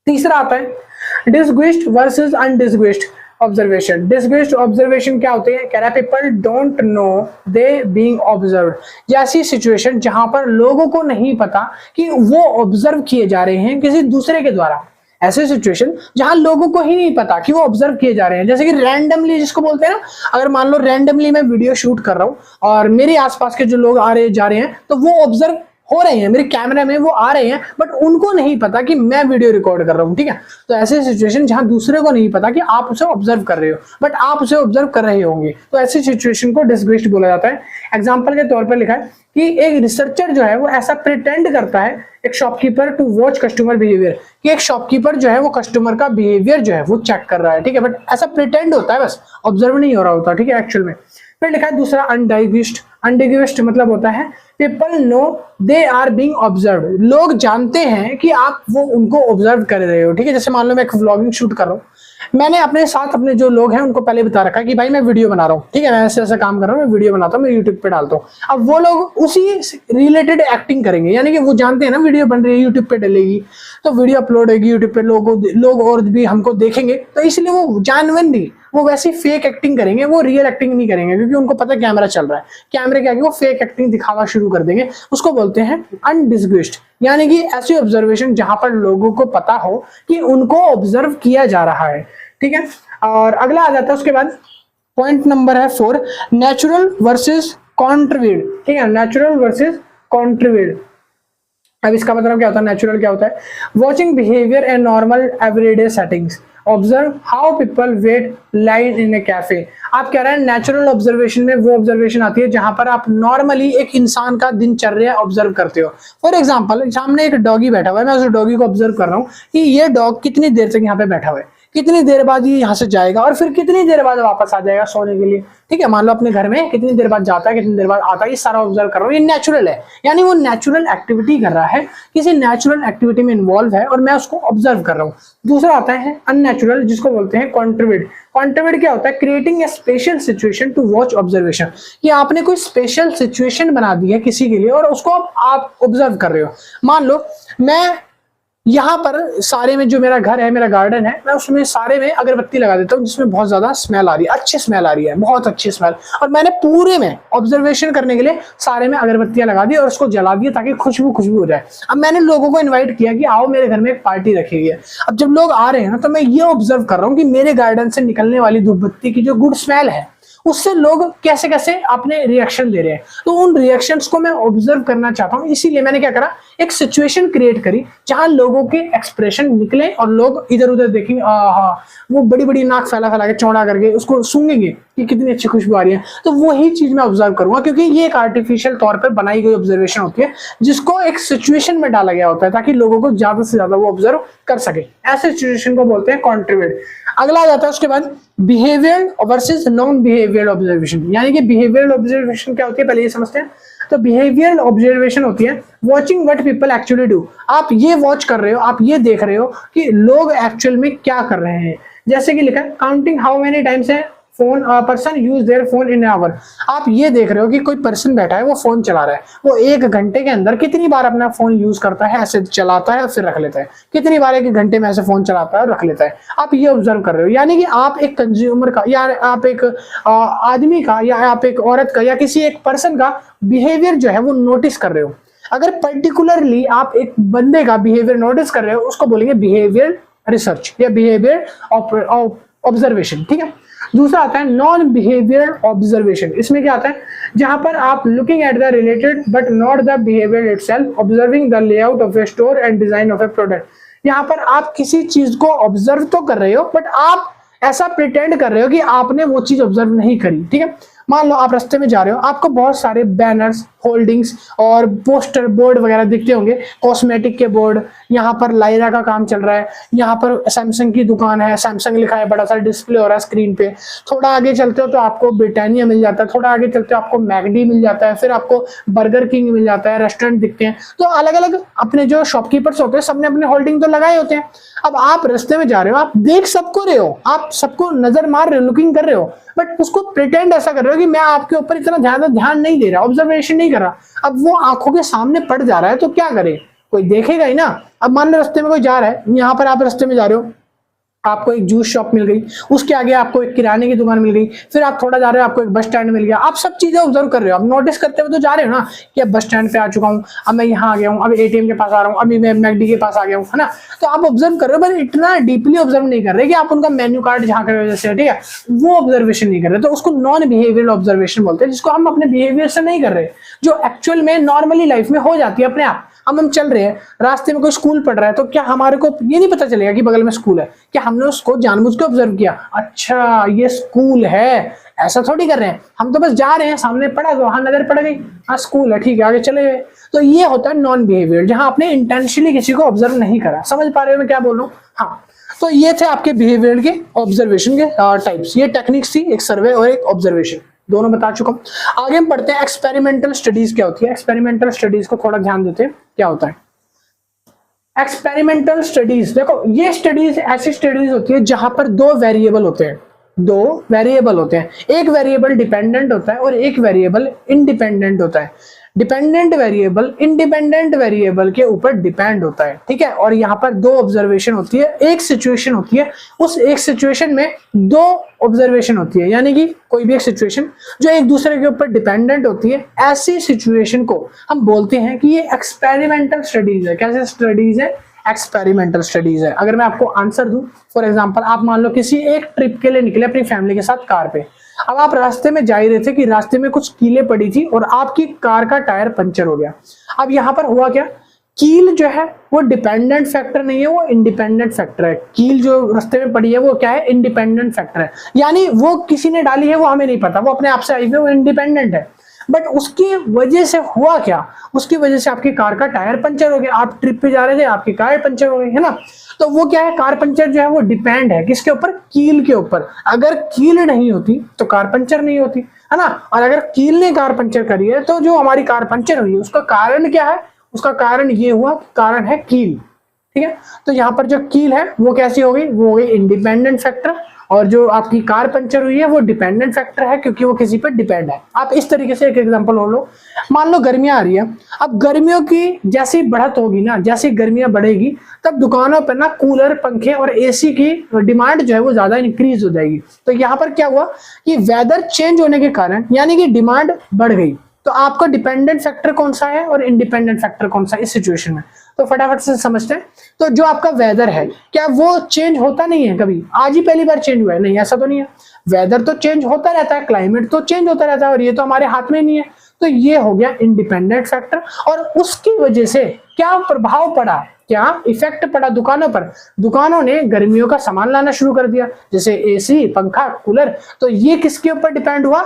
तीसरा आता है डिसग्विस्ड वर्सेस अनडिसग्विस्ड ऑब्जर्वेशन। डिसग्विस्ड ऑब्जर्वेशन क्या होते हैं? कह रहा है people don't know they being observed. ऐसी सिचुएशन जहां पर लोगों को नहीं पता कि वो ऑब्जर्व किए जा रहे हैं किसी दूसरे के द्वारा। ऐसे सिचुएशन जहां लोगों को ही नहीं पता कि वो ऑब्जर्व किए जा रहे हैं, जैसे कि रैंडमली जिसको बोलते हैं ना, अगर मान लो रैंडमली मैं वीडियो शूट कर रहा हूं और मेरे आसपास के जो लोग आ रहे जा रहे हैं तो वो ऑब्जर्व हो रहे हैं, मेरे कैमरे में वो आ रहे हैं, बट उनको नहीं पता कि मैं वीडियो रिकॉर्ड कर रहा हूं, ठीक है। तो ऐसे सिचुएशन जहां दूसरे को नहीं पता कि आप उसे ऑब्जर्व कर रहे हो, बट आप उसे ऑब्जर्व कर रहे होंगे, तो ऐसी सिचुएशन को डिसग्विस्ड बोला जाता है। एग्जांपल के तौर पर लिखा है कि एक रिसर्चर जो है वो ऐसा प्रिटेंड करता है एक shopkeeper to watch customer behaviour, कि एक शॉपकीपर जो है वो कस्टमर का बिहेवियर जो है वो चेक कर रहा है, ठीक है, बट ऐसा प्रिटेंड होता है, बस ऑब्जर्व नहीं हो रहा होता, ठीक है, एक्चुअल में। फिर लिखा है दूसरा अनडिग्विस्ड। अनडिग्विस्ड मतलब होता है people know they are being observe. लोग जानते हैं कि आप वो उनको ऑब्जर्व कर रहे हो, ठीक है। जैसे मान लो मैं एक व्लॉगिंग शूट कर रहा हूँ, मैंने अपने साथ अपने जो लोग हैं उनको पहले बता रखा है कि भाई मैं वीडियो बना रहा हूँ, ठीक है, मैं ऐसे ऐसा काम कर रहा हूँ, मैं वीडियो बनाता हूँ, मैं यूट्यूब पे डालता हूँ। अब वो लोग उसी रिलेटेड एक्टिंग करेंगे, यानी कि वो जानते हैं ना वीडियो बन रही है, यूट्यूब पे डलेगी, तो वीडियो अपलोड होगी यूट्यूब पे, लोग और भी हमको देखेंगे, तो इसलिए वो जानवनली वो वैसी फेक एक्टिंग करेंगे, वो रियल एक्टिंग नहीं करेंगे, क्योंकि उनको पता कैमरा चल रहा है, कैमरे के आगे वो फेक एक्टिंग दिखावा शुरू कर देंगे। उसको बोलते हैं अनडिसग्विस्ड, यानी कि ऐसी ऑब्जर्वेशन जहां पर लोगों को पता हो कि उनको ऑब्जर्व किया जा रहा है, ठीक है। और अगला आ जाता है उसके बाद पॉइंट नंबर है 4, नेचुरल वर्सेस कॉन्ट्रीब्यूट, ठीक है, नेचुरल वर्सेस कॉन्ट्रीब्यूट। अब इसका मतलब क्या होता है? नेचुरल क्या होता है? Watching behaviour and normal everyday settings, observe how people wait line in a cafe. आप कह रहे हैं नेचुरल ऑब्जर्वेशन में वो ऑब्जर्वेशन आती है जहां पर आप नॉर्मली एक इंसान का दिनचर्या ऑब्जर्व करते हो। फॉर एग्जांपल सामने एक डॉगी बैठा हुआ है, मैं उस डॉगी को ऑब्जर्व कर रहा हूँ कि ये डॉग कितनी देर तक यहाँ पे बैठा हुआ है, कितनी देर बाद ये यहाँ से जाएगा और फिर कितनी देर बाद वापस आ जाएगा सोने के लिए, ठीक है। मान लो अपने घर में कितनी देर बाद जाता है, कितनी देर बाद आता है, ये सारा ऑब्जर्व कर रहा हूँ। ये नेचुरल है, यानी वो नेचुरल एक्टिविटी कर रहा है, किसी नेचुरल एक्टिविटी में इन्वॉल्व है और मैं उसको ऑब्जर्व कर रहा हूँ। दूसरा आता है अननेचुरल, जिसको बोलते हैं कॉन्ट्रीब्यूट। कॉन्ट्रीब्यूट क्या होता है? Creating a special situation to watch observation, कि आपने कोई स्पेशल सिचुएशन बना दी है किसी के लिए और उसको आप ऑब्जर्व कर रहे हो। मान लो मैं यहाँ पर सारे में जो मेरा घर है, मेरा गार्डन है, मैं उसमें सारे में अगरबत्ती लगा देता हूँ जिसमें बहुत ज्यादा स्मेल आ रही है, अच्छी स्मेल आ रही है, बहुत अच्छी स्मेल, और मैंने पूरे में ऑब्जर्वेशन करने के लिए सारे में अगरबत्तियां लगा दी और उसको जला दिया ताकि खुशबू हो जाए। अब मैंने लोगों को इन्वाइट किया कि आओ मेरे घर में एक पार्टी रखी है। अब जब लोग आ रहे हैं ना, तो मैं ये ऑब्जर्व कर रहा हूँ कि मेरे गार्डन से निकलने वाली धूपबत्ती की जो गुड स्मेल है उससे लोग कैसे कैसे अपने रिएक्शन दे रहे हैं, तो उन रिएक्शंस को मैं ऑब्जर्व करना चाहता हूं। इसीलिए मैंने क्या करा, एक सिचुएशन क्रिएट करी जहां लोगों के एक्सप्रेशन निकले और लोग इधर उधर देखेंगे, वो बड़ी बड़ी नाक फैला फैला के चौड़ा करके उसको सूंघेंगे कि कितनी अच्छी खुशबू आ रही है, तो वही चीज मैं ऑब्जर्व करूंगा, क्योंकि ये एक आर्टिफिशियल तौर पर बनाई गई ऑब्जर्वेशन होती है जिसको एक सिचुएशन में डाला गया होता है ताकि लोगों को ज्यादा से ज्यादा वो ऑब्जर्व कर सके। ऐसे सिचुएशन को बोलते हैं कॉन्ट्रीब्यूट। अगला आ जाता है उसके बाद behaviour versus non behaviour observation. यानी कि बिहेवियर ऑब्जर्वेशन क्या होती है पहले ये समझते हैं। तो बिहेवियरल ऑब्जर्वेशन होती है watching what people actually do. आप ये वॉच कर रहे हो, आप ये देख रहे हो कि लोग एक्चुअल में क्या कर रहे हैं। जैसे कि लिखा है काउंटिंग हाउ मेनी टाइम्स है phone person use their phone in hour. आप ये देख रहे हो कि कोई पर्सन बैठा है वो फोन चला रहा है, वो 1 घंटे के अंदर कितनी बार अपना फोन यूज करता है, ऐसे चलाता है और फिर रख लेता है, कितनी बार 1 घंटे में ऐसे फोन चलाता है और रख लेता है। आप ये ऑब्जर्व कर रहे हो। यानी कि आप एक कंज्यूमर का या आप एक आदमी का या आप एक औरत का या किसी एक पर्सन का बिहेवियर जो है वो नोटिस कर रहे हो। अगर पर्टिकुलरली आप एक बंदे का बिहेवियर नोटिस कर रहे हो उसको बोलेंगे बिहेवियर रिसर्च या बिहेवियर ऑब्जर्वेशन। ठीक है। दूसरा आता है नॉन बिहेवियर ऑब्जर्वेशन। इसमें क्या आता है, जहां पर आप looking at the related but not the behaviour itself, observing the layout of A store and design of A product. यहाँ पर आप किसी चीज को ऑब्जर्व तो कर रहे हो बट आप ऐसा प्रिटेंड कर रहे हो कि आपने वो चीज ऑब्जर्व नहीं करी। ठीक है। मान लो आप रास्ते में जा रहे हो, आपको बहुत सारे बैनर्स, होल्डिंग्स और पोस्टर बोर्ड वगैरह दिखते होंगे, कॉस्मेटिक के बोर्ड, यहाँ पर लायरा का काम चल रहा है, यहाँ पर सैमसंग की दुकान है, सैमसंग लिखा है, बड़ा सा डिस्प्ले हो रहा है स्क्रीन पे। थोड़ा आगे चलते हो तो आपको ब्रिटानिया मिल जाता है, थोड़ा आगे चलते हो आपको मैकडी मिल जाता है, फिर आपको बर्गर किंग मिल जाता है, रेस्टोरेंट दिखते हैं। तो अलग अलग अपने जो शॉपकीपर्स होते हैं सबने अपने होल्डिंग तो लगाए होते हैं। अब आप रास्ते में जा रहे हो, आप देख सबको रहे हो, आप सबको नजर मार रहे हो, लुकिंग कर रहे हो, बट उसको प्रिटेंड ऐसा कर रहे हो कि मैं आपके ऊपर इतना ज्यादा ध्यान नहीं दे रहा, ऑब्जर्वेशन नहीं कर रहा। अब वो आंखों के सामने पड़ जा रहा है तो क्या करे, कोई देखेगा ही ना। अब मान लो रास्ते में कोई जा रहा है, यहाँ पर आप रास्ते में जा रहे हो, आपको एक जूस शॉप मिल गई, उसके आगे आपको एक किराने की दुकान मिल गई, फिर आप थोड़ा जा रहे हो आपको एक बस स्टैंड मिल गया। आप सब चीजें ऑब्जर्व कर रहे हो, आप नोटिस करते हुए तो जा रहे हो ना कि अब बस स्टैंड पे आ चुका हूँ, अब मैं यहाँ आ गया हूँ, अब एटीएम के पास आ रहा हूँ, अभी मैं मैकडी के पास आ गया हूँ, है ना। तो आप ऑब्जर्व कर रहे हो, पर इतना डीपली ऑब्जर्व नहीं कर रहे कि आप उनका मेन्यू कार्ड झांक रहे हो जैसे, ठीक है, वो ऑब्जर्वेशन नहीं कर रहे। तो उसको नॉन बिहेवियरल ऑब्जर्वेशन बोलते हैं, जिसको हम अपने बिहेवियर से नहीं कर रहे, जो एक्चुअल में नॉर्मली लाइफ में हो जाती है अपने आप। हम चल रहे हैं, रास्ते में कोई स्कूल पढ़ रहा है, तो क्या हमारे को ये नहीं पता चलेगा कि बगल में स्कूल है, क्या हमने उसको जानबूझ के ऑब्जर्व किया, अच्छा ये स्कूल है, ऐसा थोड़ी कर रहे हैं। हम तो बस जा रहे हैं, सामने पड़ा तो हाँ नजर पड़ गई, हाँ स्कूल है, ठीक है, आगे चले गए। तो ये होता है नॉन बिहेवियर, जहां आपने इंटेंशनली किसी को ऑब्जर्व नहीं करा। समझ पा रहे हो मैं क्या बोल रहा हूँ? हाँ। तो ये थे आपके बिहेवियर के ऑब्जर्वेशन के टाइप्स। ये टेक्निक्स थी, एक सर्वे और एक ऑब्जर्वेशन, दोनों बता चुका हूं। आगे हम पढ़ते हैं एक्सपेरिमेंटल स्टडीज क्या होती है। एक्सपेरिमेंटल स्टडीज को थोड़ा ध्यान देते हैं क्या होता है। एक्सपेरिमेंटल स्टडीज, देखो ये स्टडीज ऐसी स्टडीज होती है जहां पर 2 वेरिएबल होते हैं, 2 वेरिएबल होते हैं। एक वेरिएबल डिपेंडेंट होता है और एक वेरिएबल इंडिपेंडेंट होता है। डिपेंडेंट वेरिएबल इंडिपेंडेंट वेरिएबल के ऊपर डिपेंड होता है, ठीक है। और यहाँ पर 2 ऑब्जर्वेशन होती है, एक सिचुएशन होती है, उस एक सिचुएशन में 2 ऑब्जर्वेशन होती है। यानी कि कोई भी एक सिचुएशन जो एक दूसरे के ऊपर डिपेंडेंट होती है, ऐसी सिचुएशन को हम बोलते हैं कि ये एक्सपेरिमेंटल स्टडीज है। कैसे स्टडीज है? एक्सपेरिमेंटल स्टडीज है। अगर मैं आपको आंसर दूं, फॉर एग्जांपल आप मान लो किसी एक ट्रिप के लिए निकले अपनी फैमिली के साथ कार पे। अब आप रास्ते में जा ही रहे थे कि रास्ते में कुछ कीलें पड़ी थी और आपकी कार का टायर पंचर हो गया। अब यहाँ पर हुआ क्या, कील जो है वो डिपेंडेंट फैक्टर नहीं है, वो इंडिपेंडेंट फैक्टर है। कील जो रास्ते में पड़ी है वो क्या है? इंडिपेंडेंट फैक्टर है। यानी वो किसी ने डाली है, वो हमें नहीं पता, वो अपने आप से आई हुई है, वो इंडिपेंडेंट है। बट उसकी वजह से हुआ क्या, उसकी वजह से आपकी कार का टायर पंचर हो गया। आप ट्रिप पे जा रहे थे, आपकी कार पंचर हो गई, है ना। तो वो क्या है, कार पंचर जो है वो डिपेंड है किसके ऊपर? कील के ऊपर। अगर कील नहीं होती तो कार पंचर नहीं होती, है ना। और अगर कील ने कार पंचर करी है तो जो हमारी कार पंचर हुई है उसका कारण क्या है? उसका कारण ये हुआ, कारण है कील, ठीक है। तो यहाँ पर जो कील है वो कैसी हो गई? वो हो गई इंडिपेंडेंट फैक्टर, और जो आपकी कार पंचर हुई है वो डिपेंडेंट फैक्टर है क्योंकि वो किसी पर डिपेंड है। आप इस तरीके से एक एग्जांपल हो लो, मान लो गर्मियां आ रही है। अब गर्मियों की जैसी बढ़त होगी ना, जैसी गर्मियां बढ़ेगी तब दुकानों पर ना कूलर, पंखे और एसी की डिमांड जो है वो ज्यादा इंक्रीज हो जाएगी। तो यहाँ पर क्या हुआ कि वेदर चेंज होने के कारण यानी कि डिमांड बढ़ गई। तो आपका डिपेंडेंट फैक्टर कौन सा है और इंडिपेंडेंट फैक्टर कौन सा इस सिचुएशन में? तो फटाफट से समझते हैं। तो जो आपका वेदर है, क्या वो चेंज होता नहीं है कभी? आज ही पहली बार चेंज हुआ है? नहीं, ऐसा तो नहीं है। वेदर तो चेंज होता रहता है, क्लाइमेट तो चेंज होता रहता है, और ये तो हमारे हाथ में नहीं है। तो ये हो गया इंडिपेंडेंट फैक्टर। और उसकी वजह से क्या प्रभाव पड़ा, क्या इफेक्ट पड़ा दुकानों पर, दुकानों ने गर्मियों का सामान लाना शुरू कर दिया, जैसे एसी, पंखा, कूलर। तो ये किसके ऊपर डिपेंड हुआ,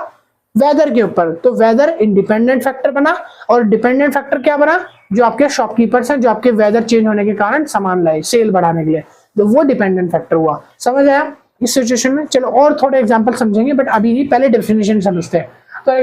वेदर के ऊपर। तो वेदर इंडिपेंडेंट फैक्टर बना, और डिपेंडेंट फैक्टर क्या बना, जो आपके शॉपकीपर्स हैं, जो आपके वेदर चेंज होने के कारण सामान लाए सेल बढ़ाने के लिए, तो वो डिपेंडेंट फैक्टर हुआ। समझ आया इस सिचुएशन में? चलो और थोड़े एग्जांपल समझेंगे, बट अभी ही पहले डेफिनेशन समझते हैं। तो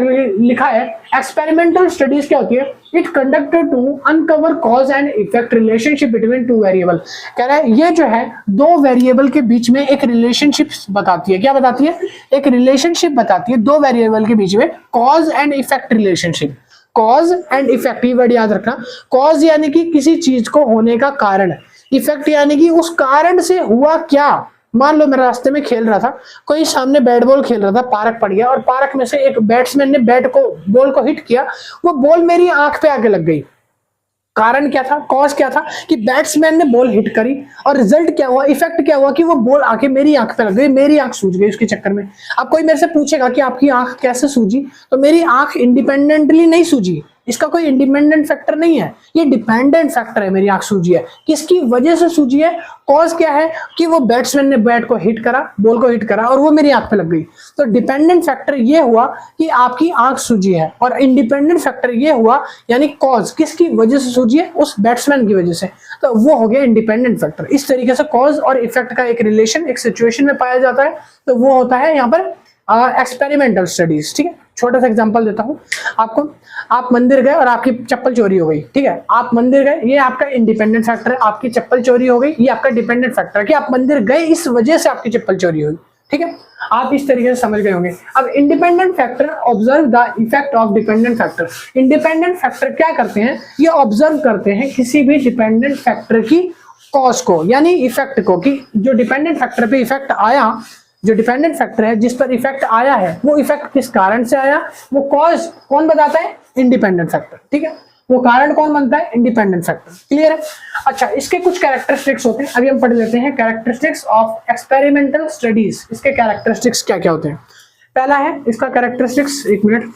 लिखा है एक्सपेरिमेंटल स्टडीज क्या होती है, it conducted to uncover cause and effect relationship between two variable. कह रहा है ये जो है दो वेरिएबल के बीच में एक रिलेशनशिप बताती है। क्या बताती है, एक रिलेशनशिप बताती है दो वेरिएबल के बीच में, cause and effect relationship. Cause and effect, ये वर्ड याद रखना। कॉज यानी कि किसी चीज को होने का कारण, इफेक्ट यानी कि उस कारण से हुआ क्या। मान लो मैं रास्ते में खेल रहा था, कोई सामने बैट बॉल खेल रहा था, पार्क पड़ गया, और पार्क में से एक बैट्समैन ने बॉल को हिट किया, वो बॉल मेरी आंख पे आके लग गई। कारण क्या था, कॉज क्या था कि बैट्समैन ने बॉल हिट करी, और रिजल्ट क्या हुआ, इफेक्ट क्या हुआ कि वो बॉल आके मेरी आंख पे लग गई, मेरी आंख सूज गई उसके चक्कर में। अब कोई मेरे से पूछेगा कि आपकी आंख कैसे सूजी, तो मेरी आंख इंडिपेंडेंटली नहीं सूजी, इसका कोई इंडिपेंडेंट फैक्टर नहीं है, ये डिपेंडेंट फैक्टर है। मेरी आंख सूजी है, किसकी वजह से सूजी है, कॉज क्या है कि वो बैट्समैन ने बैट को हिट करा, बॉल को हिट करा, और वो मेरी आंख पे लग गई। तो डिपेंडेंट फैक्टर ये हुआ कि आपकी आंख सूजी है, और इंडिपेंडेंट फैक्टर ये हुआ यानी कॉज किसकी वजह से सूजी है, उस बैट्समैन की वजह से, तो वो हो गया इंडिपेंडेंट फैक्टर। इस तरीके से कॉज और इफेक्ट का एक रिलेशन एक सिचुएशन में पाया जाता है, तो वो होता है यहाँ पर एक्सपेरिमेंटल स्टडीज। ठीक है, छोटा सा एग्जांपल देता हूं आपको। आप मंदिर गए और आपकी चप्पल चोरी हो गई, ठीक है, आप मंदिर गए, ये आपका इंडिपेंडेंट फैक्टर है। आपकी चप्पल चोरी हो गई, ये आपका डिपेंडेंट फैक्टर है कि आप मंदिर गए, इस वजह से आपकी चप्पल चोरी हुई। ठीक है, आप इस तरीके से समझ गए होंगे। अब independent factor observe the effect of dependent factor. Independent factor क्या करते हैं, ये ऑब्जर्व करते हैं किसी भी डिपेंडेंट फैक्टर की कॉज को, यानी इफेक्ट को, कि जो डिपेंडेंट फैक्टर पे इफेक्ट आया, जो डिपेंडेंट फैक्टर है जिस पर इफेक्ट आया है, वो इफेक्ट किस कारण से आया, वो कॉज कौन बताता है, इंडिपेंडेंट फैक्टर। ठीक है, वो कारण कौन बनता है, इंडिपेंडेंट फैक्टर। क्लियर है? अच्छा, इसके कुछ कैरेक्टरिस्टिक्स होते हैं, अभी हम पढ़ लेते हैं कैरेक्टरिस्टिक्स ऑफ एक्सपेरिमेंटल स्टडीज। इसके कैरेक्टरिस्टिक्स क्या क्या होते हैं। पहला है इसका कैरेक्टरिस्टिक्स, एक मिनट।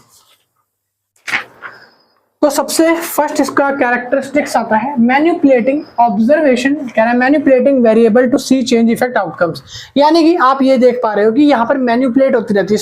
तो सबसे फर्स्ट इसका कैरेक्टरिस्टिक्स आता है मैनिपुलेटिंग ऑब्जर्वेशन। कह रहा है manipulating variable to see change effect outcomes, यानी कि आप ये देख पा रहे हो कि यहाँ पर मैनिपुलेट होती रहती है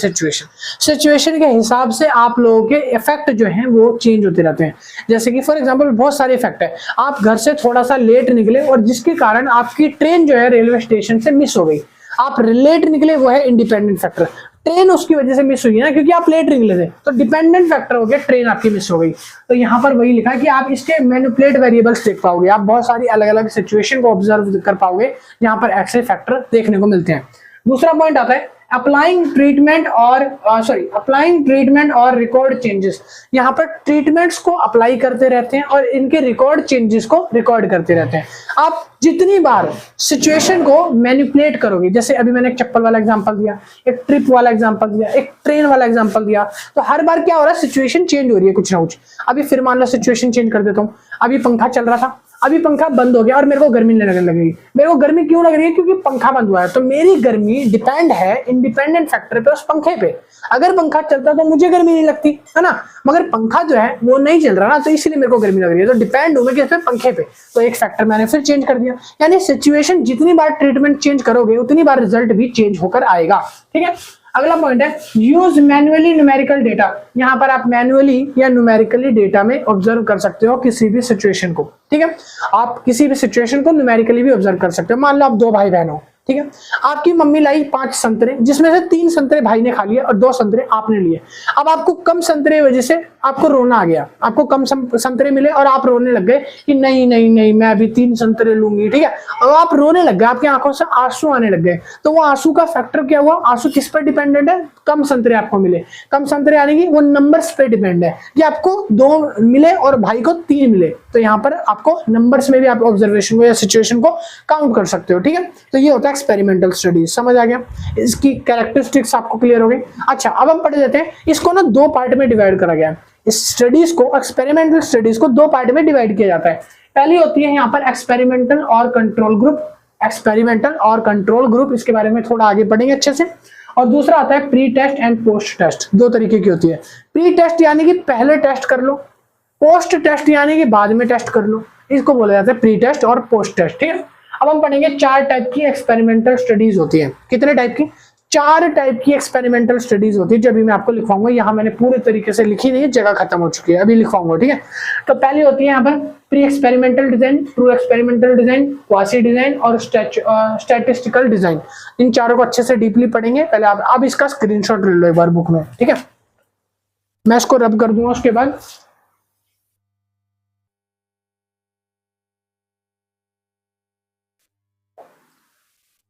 सिचुएशन के हिसाब से आप लोगों के इफेक्ट जो हैं वो चेंज होते रहते हैं। जैसे कि फॉर एग्जांपल बहुत सारे इफेक्ट है, आप घर से थोड़ा सा लेट निकले और जिसके कारण आपकी ट्रेन जो है रेलवे स्टेशन से मिस हो गई, आप लेट निकले, वो है इंडिपेंडेंट फैक्टर। ट्रेन उसकी वजह से मिस हुई है ना, क्योंकि आप लेट निकले थे, तो डिपेंडेंट फैक्टर हो गया, ट्रेन आपकी मिस हो गई। तो यहाँ पर वही लिखा है कि आप इसके मैनिपुलेट वेरिएबल्स देख पाओगे, आप बहुत सारी अलग अलग सिचुएशन को ऑब्जर्व कर पाओगे जहां पर ऐसे फैक्टर देखने को मिलते हैं। दूसरा पॉइंट आता है अप्लाइंग ट्रीटमेंट और रिकॉर्ड चेंजेस। यहाँ पर ट्रीटमेंट्स को अप्लाई करते रहते हैं और इनके रिकॉर्ड चेंजेस को रिकॉर्ड करते रहते हैं। आप जितनी बार सिचुएशन को मैनिपुलेट करोगे, जैसे अभी मैंने एक चप्पल वाला एग्जांपल दिया, एक ट्रिप वाला एग्जांपल दिया, एक ट्रेन वाला एग्जांपल दिया, तो हर बार क्या हो रहा है, सिचुएशन चेंज हो रही है कुछ ना कुछ। अभी फिर मान लो सिचुएशन चेंज कर देता हूँ, अभी पंखा चल रहा था, अभी पंखा बंद हो गया और मेरे को गर्मी लगने लगेगी। मेरे को गर्मी क्यों लग रही है, क्योंकि पंखा बंद हुआ है। तो मेरी गर्मी डिपेंड है इंडिपेंडेंट फैक्टर पे, उस पंखे पे। अगर पंखा चलता तो मुझे गर्मी नहीं लगती, है ना, मगर पंखा जो है वो नहीं चल रहा ना, तो इसलिए मेरे को गर्मी लग रही है। तो डिपेंड हूं मैं किस पे, पंखे पे। तो एक फैक्टर मैंने फिर चेंज कर दिया। यानी सिचुएशन जितनी बार ट्रीटमेंट चेंज करोगे उतनी बार रिजल्ट भी चेंज होकर आएगा। ठीक है, अगला पॉइंट है यूज मैन्युअली न्यूमेरिकल डेटा। यहाँ पर आप मैन्युअली या न्यूमेरिकली डेटा में ऑब्जर्व कर सकते हो किसी भी सिचुएशन को। ठीक है, आप किसी भी सिचुएशन को न्यूमेरिकली भी ऑब्जर्व कर सकते हो। मान लो आप दो भाई बहन हो, ठीक है, आपकी मम्मी लाई 5 संतरे, जिसमें से 3 संतरे भाई ने खा लिए और 2 संतरे आपने लिए। अब आपको कम संतरे वजह से आपको रोना आ गया, आपको कम संतरे मिले और आप रोने लग गए कि नहीं नहीं नहीं मैं अभी 3 संतरे लूंगी। ठीक है, और आप रोने लग गए, आपकी आंखों से आंसू आने लग गए। तो वो आंसू का फैक्टर क्या हुआ, आंसू किस पर डिपेंडेंट है, कम संतरे आपको मिले। कम संतरे आने की वो नंबर्स पे डिपेंड है कि आपको 2 मिले और भाई को 3 मिले। तो यहाँ पर आपको नंबर्स में भी आप ऑब्जर्वेशन को या सिचुएशन को काउंट कर सकते हो। ठीक है, तो ये होता है एक्सपेरिमेंटल स्टडीज। समझ आ गया, इसकी कैरेक्टरिस्टिक्स आपको क्लियर हो गई। अच्छा, अब हम पढ़ लेते हैं, इसको ना 2 पार्ट में डिवाइड करा गया है। इस स्टडीज को, एक्सपेरिमेंटल स्टडीज को 2 पार्ट में डिवाइड किया जाता है। पहली होती है यहाँ पर एक्सपेरिमेंटल और कंट्रोल ग्रुप। एक्सपेरिमेंटल और कंट्रोल ग्रुप, इसके बारे में थोड़ा आगे पढ़ेंगे अच्छे से। और दूसरा आता है pre test and post test. दो तरीके की होती है। प्री टेस्ट यानी कि पहले टेस्ट कर लो, पोस्ट टेस्ट यानी कि बाद में टेस्ट कर लो, इसको बोला जाता है प्री टेस्ट और पोस्ट टेस्ट। ठीक है, अब हम पढ़ेंगे 4 टाइप की एक्सपेरिमेंटल स्टडीज होती है। कितने टाइप की? 4 टाइप की एक्सपेरिमेंटल स्टडीज होती है, जो अभी मैं आपको लिखवाऊंगा। यहाँ मैंने पूरे तरीके से लिखी नहीं है, जगह खत्म हो चुकी है, अभी लिखवाऊंगा। ठीक है, तो पहली होती है यहाँ पर pre experimental design, true experimental design, quasi design और स्टैटिस्टिकल डिजाइन। इन चारों को अच्छे से डीपली पढ़ेंगे। पहले आप इसका स्क्रीनशॉट ले लो एक बार बुक में। ठीक है, मैं इसको रब कर दूंगा उसके बाद।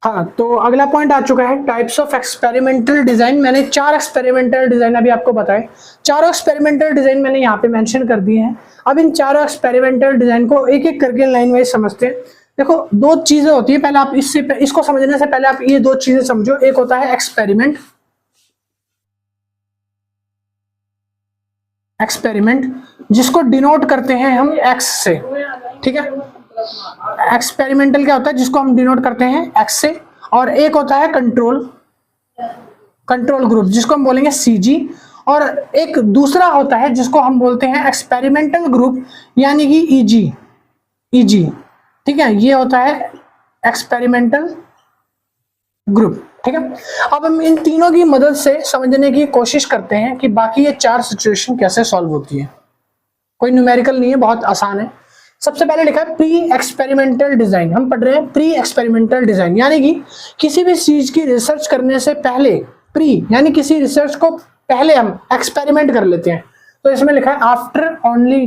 हाँ, तो अगला पॉइंट आ चुका है टाइप्स ऑफ एक्सपेरिमेंटल डिजाइन। मैंने 4 एक्सपेरिमेंटल डिजाइन अभी आपको बताए। चारों एक्सपेरिमेंटल डिजाइन मैंने यहाँ पे मेंशन कर दिए हैं। अब इन चारों एक्सपेरिमेंटल डिजाइन को एक एक करके लाइन वाइज समझते हैं। देखो, 2 चीजें होती है। पहले आप इसको समझने से पहले आप ये 2 चीजें समझो। एक होता है एक्सपेरिमेंट, जिसको डिनोट करते हैं हम एक्स से। ठीक है, एक्सपेरिमेंटल क्या होता है? जिसको हम डिनोट करते हैं एक्स से। और एक होता है कंट्रोल ग्रुप, जिसको हम बोलेंगे सीजी। और एक दूसरा होता है जिसको हम बोलते हैं एक्सपेरिमेंटल ग्रुप, यानी कि ईजी। ठीक है, ये होता है एक्सपेरिमेंटल ग्रुप। ठीक है, अब हम इन तीनों की मदद से समझने की कोशिश करते हैं कि बाकी ये 4 सिचुएशन कैसे सॉल्व होती है। कोई न्यूमेरिकल नहीं है, बहुत आसान है। सबसे पहले लिखा है प्री एक्सपेरिमेंटल डिजाइन। हम पढ़ रहे हैं प्री एक्सपेरिमेंटल डिजाइन, यानी कि किसी भी चीज की रिसर्च करने से पहले, प्री यानी किसी रिसर्च को पहले हम एक्सपेरिमेंट कर लेते हैं। तो इसमें लिखा है आफ्टर ओनली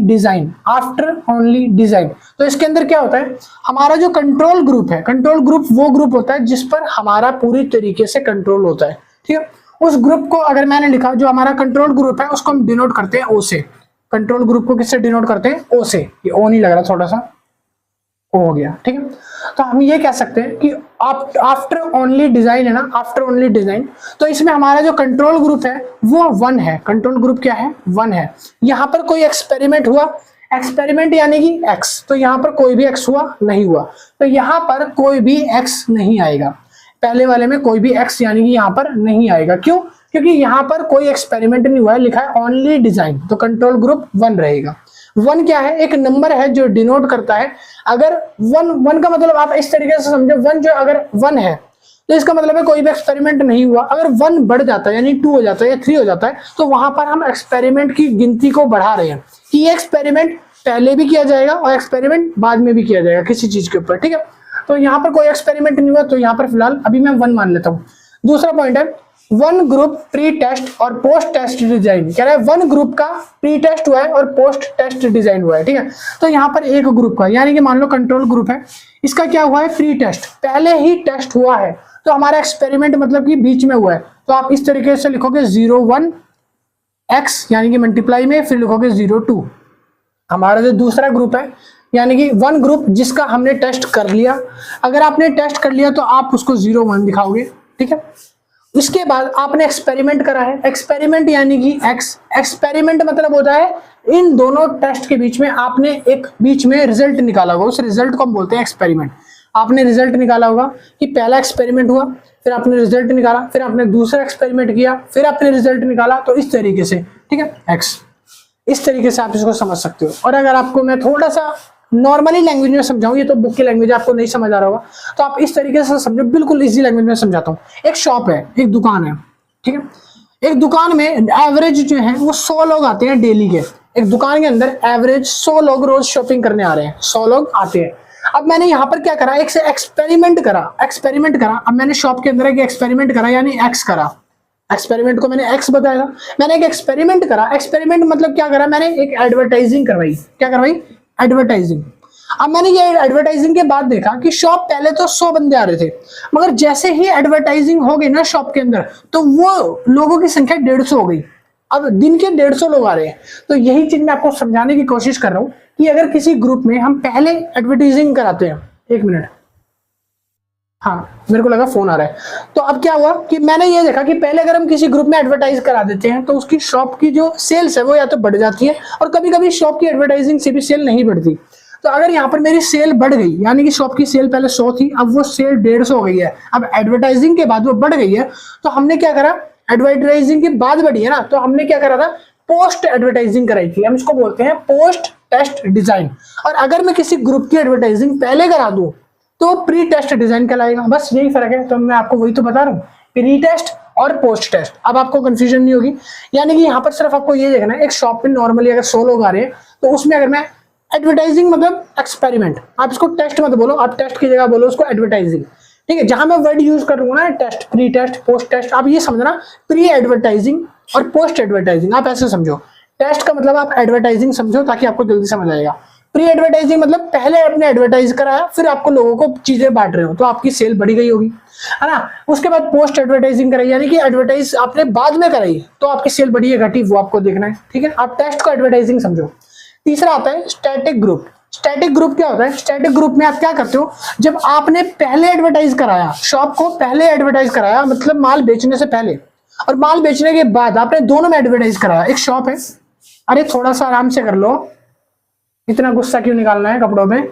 डिजाइन। तो इसके अंदर क्या होता है? हमारा जो कंट्रोल ग्रुप है, कंट्रोल ग्रुप वो ग्रुप होता है जिस पर हमारा पूरी तरीके से कंट्रोल होता है। ठीक है, उस ग्रुप को अगर मैंने लिखा, जो हमारा कंट्रोल ग्रुप है उसको हम डिनोट करते हैं ओ से। कंट्रोल ग्रुप को किससे डिनोट करते हैं? ओ से। ये ओ नहीं लग रहा, थोड़ा सा ओ हो गया। ठीक है, तो हम ये कह सकते हैं कि आफ्टर ओनली डिजाइन है ना, आफ्टर ओनली डिजाइन। तो इसमें हमारा जो कंट्रोल ग्रुप है वो 1 है। कंट्रोल ग्रुप क्या है? 1 है। यहाँ पर कोई एक्सपेरिमेंट हुआ, एक्सपेरिमेंट यानी कि एक्स, तो यहाँ पर कोई भी एक्स हुआ? नहीं हुआ। तो यहाँ पर कोई भी एक्स नहीं आएगा। पहले वाले में कोई भी एक्स यानी कि यहाँ पर नहीं आएगा। क्यों? क्योंकि यहाँ पर कोई एक्सपेरिमेंट नहीं हुआ है, लिखा है ओनली डिजाइन। तो कंट्रोल ग्रुप 1 रहेगा। 1 क्या है? एक नंबर है जो डिनोट करता है। अगर 1 का मतलब आप इस तरीके से समझो, 1 जो अगर 1 है तो इसका मतलब है कोई भी एक्सपेरिमेंट नहीं हुआ। अगर 1 बढ़ जाता है यानी 2 हो जाता है या 3 हो जाता है, तो वहां पर हम एक्सपेरिमेंट की गिनती को बढ़ा रहे हैं कि ये एक्सपेरिमेंट पहले भी किया जाएगा और एक्सपेरिमेंट बाद में भी किया जाएगा किसी चीज के ऊपर। ठीक है, तो यहाँ पर कोई एक्सपेरिमेंट नहीं हुआ, तो यहाँ पर फिलहाल अभी मैं 1 मान लेता हूँ। दूसरा पॉइंट है 1 ग्रुप प्री टेस्ट और पोस्ट टेस्ट डिजाइन। कह रहा है 1 ग्रुप का प्री टेस्ट हुआ है और पोस्ट टेस्ट डिजाइन हुआ है। ठीक है, तो यहाँ पर एक ग्रुप का, यानी कि मान लो कंट्रोल ग्रुप है, इसका क्या हुआ है? प्री टेस्ट, पहले ही टेस्ट हुआ है। तो हमारा एक्सपेरिमेंट मतलब कि बीच में हुआ है। तो आप इस तरीके से लिखोगे 0-1x यानी कि मल्टीप्लाई में, फिर लिखोगे 0-2। हमारा जो दूसरा ग्रुप है यानी कि 1 ग्रुप जिसका हमने टेस्ट कर लिया, अगर आपने टेस्ट कर लिया तो आप उसको 0-1 दिखाओगे। ठीक है, उसके बाद आपने एक्सपेरिमेंट करा है, एक्सपेरिमेंट यानी कि एक्स। एक्सपेरिमेंट मतलब होता है इन दोनों टेस्ट के बीच में आपने एक बीच में रिजल्ट निकाला होगा, उस रिजल्ट को हम बोलते हैं एक्सपेरिमेंट। आपने रिजल्ट निकाला होगा कि पहला एक्सपेरिमेंट हुआ, फिर आपने रिजल्ट निकाला, फिर आपने दूसरा एक्सपेरिमेंट किया, फिर आपने रिजल्ट निकाला। तो इस तरीके से, ठीक है, एक्स। इस तरीके से आप इसको समझ सकते हो। और अगर आपको मैं थोड़ा सा नॉर्मली लैंग्वेज में समझाऊं, ये तो बुक की लैंग्वेज आपको नहीं समझ आ रहा होगा, तो आप इस तरीके से समझो, बिल्कुल इजी लैंग्वेज में समझाता हूँ। एक शॉप है, एक दुकान है। ठीक है, एक दुकान में एवरेज जो है वो 100 लोग आते हैं डेली के। एक दुकान के अंदर एवरेज 100 लोग रोज शॉपिंग करने आ रहे हैं, 100 लोग आते हैं। अब मैंने यहाँ पर क्या करा? एक से एक्सपेरिमेंट करा। अब मैंने शॉप के अंदर एक एक्सपेरिमेंट करा, यानी एक्स करा। एक्सपेरिमेंट को मैंने एक्स बताया। मैंने एक एक्सपेरिमेंट करा। एक्सपेरिमेंट मतलब क्या करा? मैंने एक एडवर्टाइजिंग करवाई। क्या करवाई? एडवर्टाइजिंग। अब मैंने ये एडवर्टाइजिंग के बाद देखा कि शॉप पहले तो 100 बंदे आ रहे थे, मगर जैसे ही एडवर्टाइजिंग हो गई ना शॉप के अंदर, तो वो लोगों की संख्या 150 हो गई। अब दिन के 150 लोग आ रहे हैं। तो यही चीज मैं आपको समझाने की कोशिश कर रहा हूं कि अगर किसी ग्रुप में हम पहले एडवर्टाइजिंग कराते हैं, 1 मिनट, हाँ मेरे को लगा फोन आ रहा है। तो अब क्या हुआ कि मैंने ये देखा कि पहले अगर हम किसी ग्रुप में एडवर्टाइज करा देते हैं तो उसकी शॉप की जो सेल्स है वो या तो बढ़ जाती है, और कभी कभी शॉप की एडवर्टाइजिंग से भी सेल नहीं बढ़ती। तो अगर यहाँ पर मेरी सेल बढ़ गई, यानी कि शॉप की सेल पहले 100 थी, अब वो सेल 150 हो गई है, अब एडवर्टाइजिंग के बाद वो बढ़ गई है, तो हमने क्या करा, एडवर्टाइजिंग के बाद बढ़ी है ना, तो हमने क्या करा था, पोस्ट एडवर्टाइजिंग कराई थी। हम इसको बोलते हैं पोस्ट टेस्ट डिजाइन। और अगर मैं किसी ग्रुप की एडवर्टाइजिंग पहले करा दूं तो प्री टेस्ट डिजाइन कहलाएगा। बस यही फर्क है। तो मैं आपको वही तो बता रहा हूँ, प्री टेस्ट और पोस्ट टेस्ट। अब आपको कंफ्यूजन नहीं होगी। यानी कि यहाँ पर सिर्फ आपको ये देखना है, एक शॉप पे नॉर्मली अगर 100 लोग आ रहे हैं तो उसमें अगर मैं एडवर्टाइजिंग मतलब एक्सपेरिमेंट, आप इसको टेस्ट मत बोलो, आप टेस्ट की जगह बोलो उसको एडवर्टाइजिंग। ठीक है, जहां मैं वर्ड यूज करूंगा ना test, pre test, post test, आप ये समझना प्री एडवर्टाइजिंग और पोस्ट एडवर्टाइजिंग आप ऐसे समझो। टेस्ट का मतलब आप एडवर्टाइजिंग समझो ताकि आपको जल्दी समझ आएगा। प्री एडवर्टाइजिंग मतलब पहले आपने एडवर्टाइज कराया, फिर आपको लोगों को चीजें बांट रहे हो तो आपकी सेल बढ़ी गई होगी, है ना। उसके बाद पोस्ट एडवर्टाइजिंग कराई, यानी कि एडवर्टाइज आपने बाद में कराई तो आपकी सेल बढ़ी है घटी वो आपको देखना है। ठीक है, आप टेस्ट को एडवर्टाइजिंग समझो। तीसरा आता है स्टैटिक ग्रुप। स्टैटिक ग्रुप क्या होता है? स्टैटिक ग्रुप में आप क्या करते हो, जब आपने पहले एडवर्टाइज कराया, शॉप को पहले एडवर्टाइज कराया मतलब माल बेचने से पहले, और माल बेचने के बाद आपने दोनों में एडवर्टाइज कराया। एक शॉप है, अरे थोड़ा सा आराम से कर लो, इतना गुस्सा क्यों निकालना है कपड़ों में।